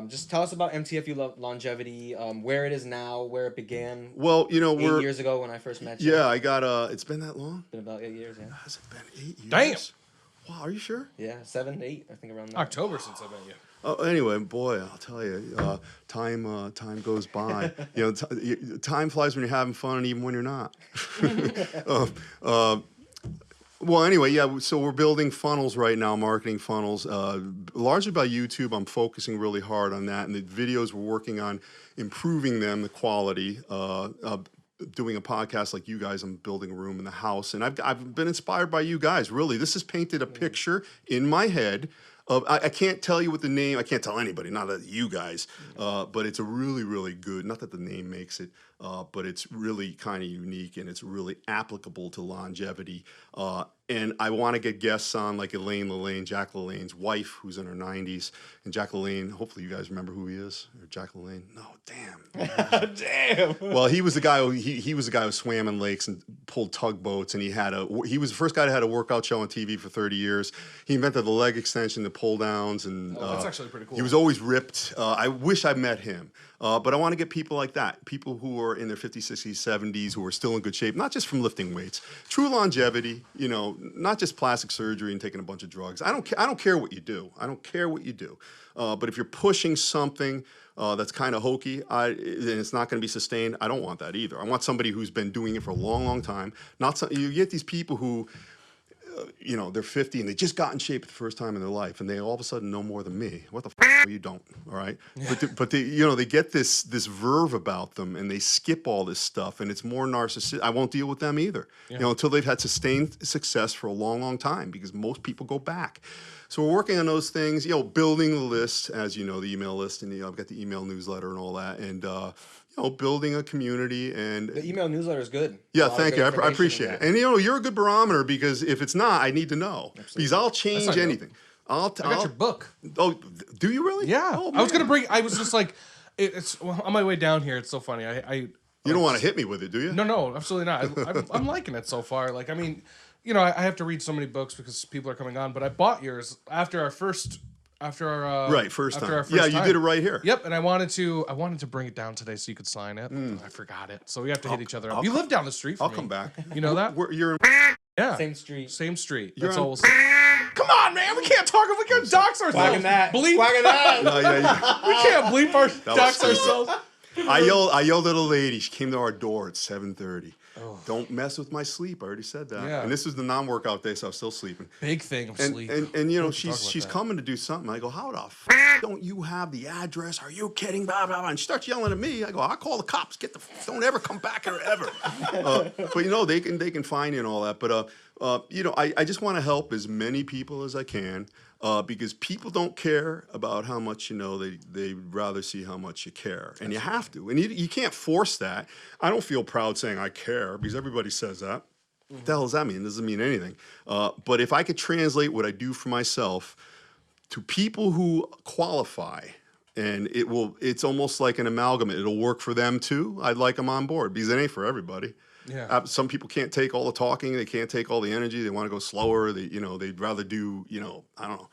just tell us about MTFU Longevity, where it is now, where it began. Well, 8 years ago when I first met you. Yeah, I got it's been that long? It's been about 8 years, yeah. Has it been 8 years? Damn. Wow, are you sure? Yeah, 7, 8, I think around there. October since I met you. Anyway, boy, I'll tell you, time goes by. Time flies when you're having fun, and even when you're not. Well, anyway, yeah. So we're building funnels right now, marketing funnels, largely by YouTube. I'm focusing really hard on that, and the videos we're working on improving them, the quality. Doing a podcast like you guys, I'm building a room in the house, and I've been inspired by you guys. Really, this has painted a picture in my head. I can't tell you what the name. I can't tell anybody, not that you guys. But it's a really, really good. Not that the name makes it, but it's really kind of unique, and it's really applicable to longevity. And I want to get guests on like Elaine LaLanne, Jack LaLanne's wife, who's in her 90s. And Jack LaLanne, hopefully you guys remember who he is. Or Jack LaLanne. No, damn. Damn. Well, he was the guy who swam in lakes and pulled tugboats, and he was the first guy that had a workout show on TV for 30 years. He invented the leg extension, the pull downs, and that's actually pretty cool. He was always ripped. I wish I met him. But I want to get people like that, people who are in their 50s, 60s, 70s, who are still in good shape, not just from lifting weights. True longevity, not just plastic surgery and taking a bunch of drugs. I don't care what you do. I don't care what you do. But if you're pushing something that's kind of hokey, and it's not going to be sustained, I don't want that either. I want somebody who's been doing it for a long, long time. You get these people who, they're 50 and they just got in shape for the first time in their life, and they all of a sudden know more than me. What the f*** you don't, all right? Yeah. But they get this verve about them, and they skip all this stuff, and it's more narcissistic. I won't deal with them either, until they've had sustained success for a long, long time, because most people go back. So we're working on those things, building the list, as you know, the email list, and I've got the email newsletter and all that, and building a community. And the email newsletter is good. Yeah, thank you. I appreciate it. And you're a good barometer, because if it's not, I need to know. Absolutely. Because I'll change anything. I got your book. Oh, do you really? Yeah. Oh, I was just like, it's on my way down here. It's so funny. You don't want to hit me with it, do you? No, absolutely not. I'm liking it so far. Like, I mean, I have to read so many books because people are coming on, but I bought yours after our first time. Yeah, you did it right here. Yep, and I wanted to bring it down today so you could sign it. I forgot it, so we have to hit each other up. You live down the street from me. I'll come back. You know that? You're in. Yeah. Same street. That's all we'll say. Come on, man. We can't talk if we can't dox ourselves. Quacking that. Bleep. Quacking that. No, We can't bleep our dox ourselves. I yelled at a lady. She came to our door at 7:30. Oh. Don't mess with my sleep. I already said that. Yeah. And this was the non-workout day, so I was still sleeping. Big thing of sleep. And she's coming to do something. I go, how the don't you have the address? Are you kidding? Blah, blah, blah. And she starts yelling at me. I go, I'll call the cops. Don't ever come back here ever. But they can find you and all that. But I just want to help as many people as I can. Because people don't care about how much you know. They'd rather see how much you care. And you have to. And you can't force that. I don't feel proud saying I care, because everybody says that. What the hell does that mean? It doesn't mean anything. But if I could translate what I do for myself to people who qualify, and it's almost like an amalgamate. It'll work for them too. I'd like them on board, because it ain't for everybody. Yeah. Some people can't take all the talking. They can't take all the energy. They want to go slower. They'd rather do, I don't know,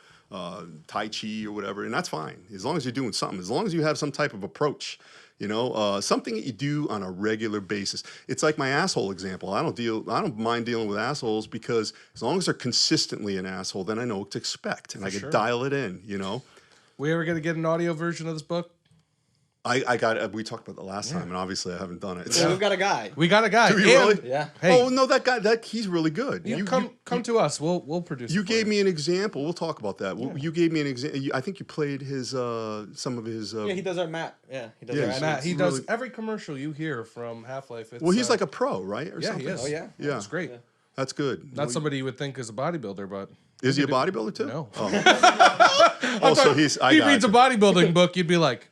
Tai Chi or whatever, and that's fine as long as you're doing something. As long as you have some type of approach, something that you do on a regular basis. It's like my asshole example. I don't mind dealing with assholes because as long as they're consistently an asshole, then I know what to expect and I can dial it in. We ever gonna get an audio version of this book? I got. We talked about the last time, and obviously I haven't done it. Yeah, we've got a guy. We got a guy. Do we really? Yeah. Hey, Oh no, that guy. He's really good. you come to us. We'll produce. You it for gave me an example. We'll talk about that. You gave me an example. I think you played his some of his. Yeah, he does our Matt. Yeah, he does Yeah, our Matt, Matt. He does really- every commercial you hear from Half-Life. Well, he's like a pro, right? Or yeah, something? he is. Oh, yeah? Yeah. It's great. Yeah. That's good. Not somebody you would think is a bodybuilder, but Is he a bodybuilder too? no. Oh, so he's. He reads a bodybuilding book, you'd be like,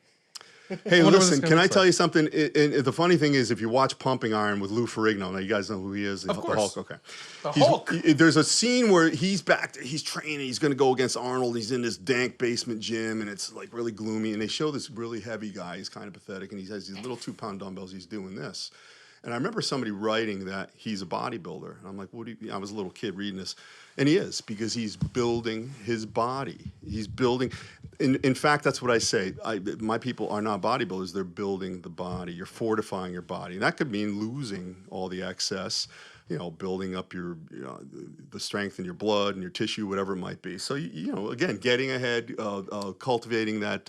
Hey, wonder what this listen, guy can I looks tell like. you something? The funny thing is, if you watch Pumping Iron with Lou Ferrigno, now you guys know who he is, the course. Hulk. Okay, The He's- Hulk. There's a scene where he's back. He's training. He's going to go against Arnold. He's in this dank basement gym, and it's like really gloomy. And they show this really heavy guy. He's kind of pathetic, and he has these little 2-pound dumbbells. He's doing this. And I remember somebody writing that he's a bodybuilder. And I'm like, I was a little kid reading this. And he is, because he's building his body. He's building. In fact, that's what I say. My people are not bodybuilders. They're building the body. You're fortifying your body. And that could mean losing all the excess, building up your, the strength in your blood and your tissue, whatever it might be. So, again, getting ahead, cultivating that,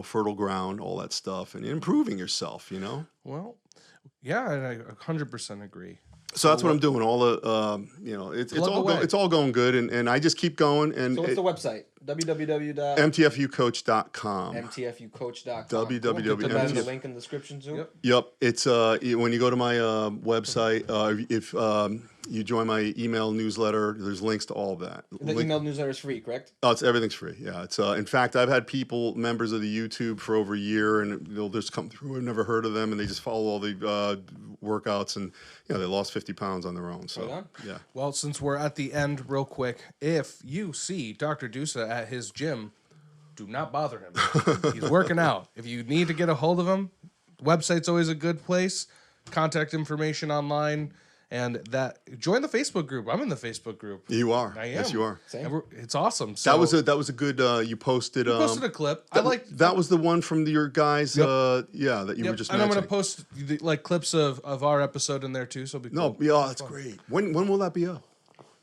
fertile ground, all that stuff, and improving yourself, well, yeah, and I 100% agree. So that's what I'm doing. All the, it's all going good, and I just keep going. And So what's the website? MTFUcoach.com. MTFUcoach.com. www. Put that in the link in the description too. Yep. It's when you go to my website, if you join my email newsletter, there's links to all of that. The email newsletter is free, correct? Oh, everything's free. Yeah, it's in fact, I've had members of the YouTube for over a year, and they'll just come through. I've never heard of them, and they just follow all the workouts, and they lost 50 pounds on their own. So Right on. yeah. Well, since we're at the end, real quick, if you see Dr. Dusa at his gym, do not bother him. He's working out. If you need to get a hold of him, website's always a good place. Contact information online. And join the Facebook group. I'm in the Facebook group. You are. I am. Yes, you are. And it's awesome. So That was a good. You posted. I posted a clip. That was the one from your guys. Yep. That you were just. And I'm mentioning. gonna post clips of our episode in there too. So it'll be cool. No, yeah, that's great. When will that be up?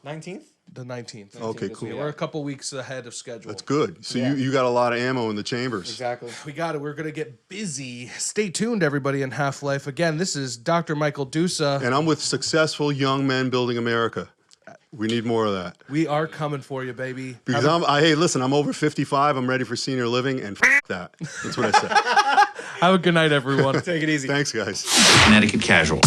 19th? The 19th. Okay, this cool. week. We're a couple weeks ahead of schedule. That's good. So Yeah. you got a lot of ammo in the chambers. Exactly. We got it. We're gonna get busy. Stay tuned, everybody, in Half-Life. Again, this is Dr. Michael Dusa. And I'm with Successful Young Men Building America. We need more of that. We are coming for you, baby. Because hey, listen, I'm over 55. I'm ready for senior living, and that. That's what I said. Have a good night, everyone. Take it easy. Thanks, guys. Connecticut Casual.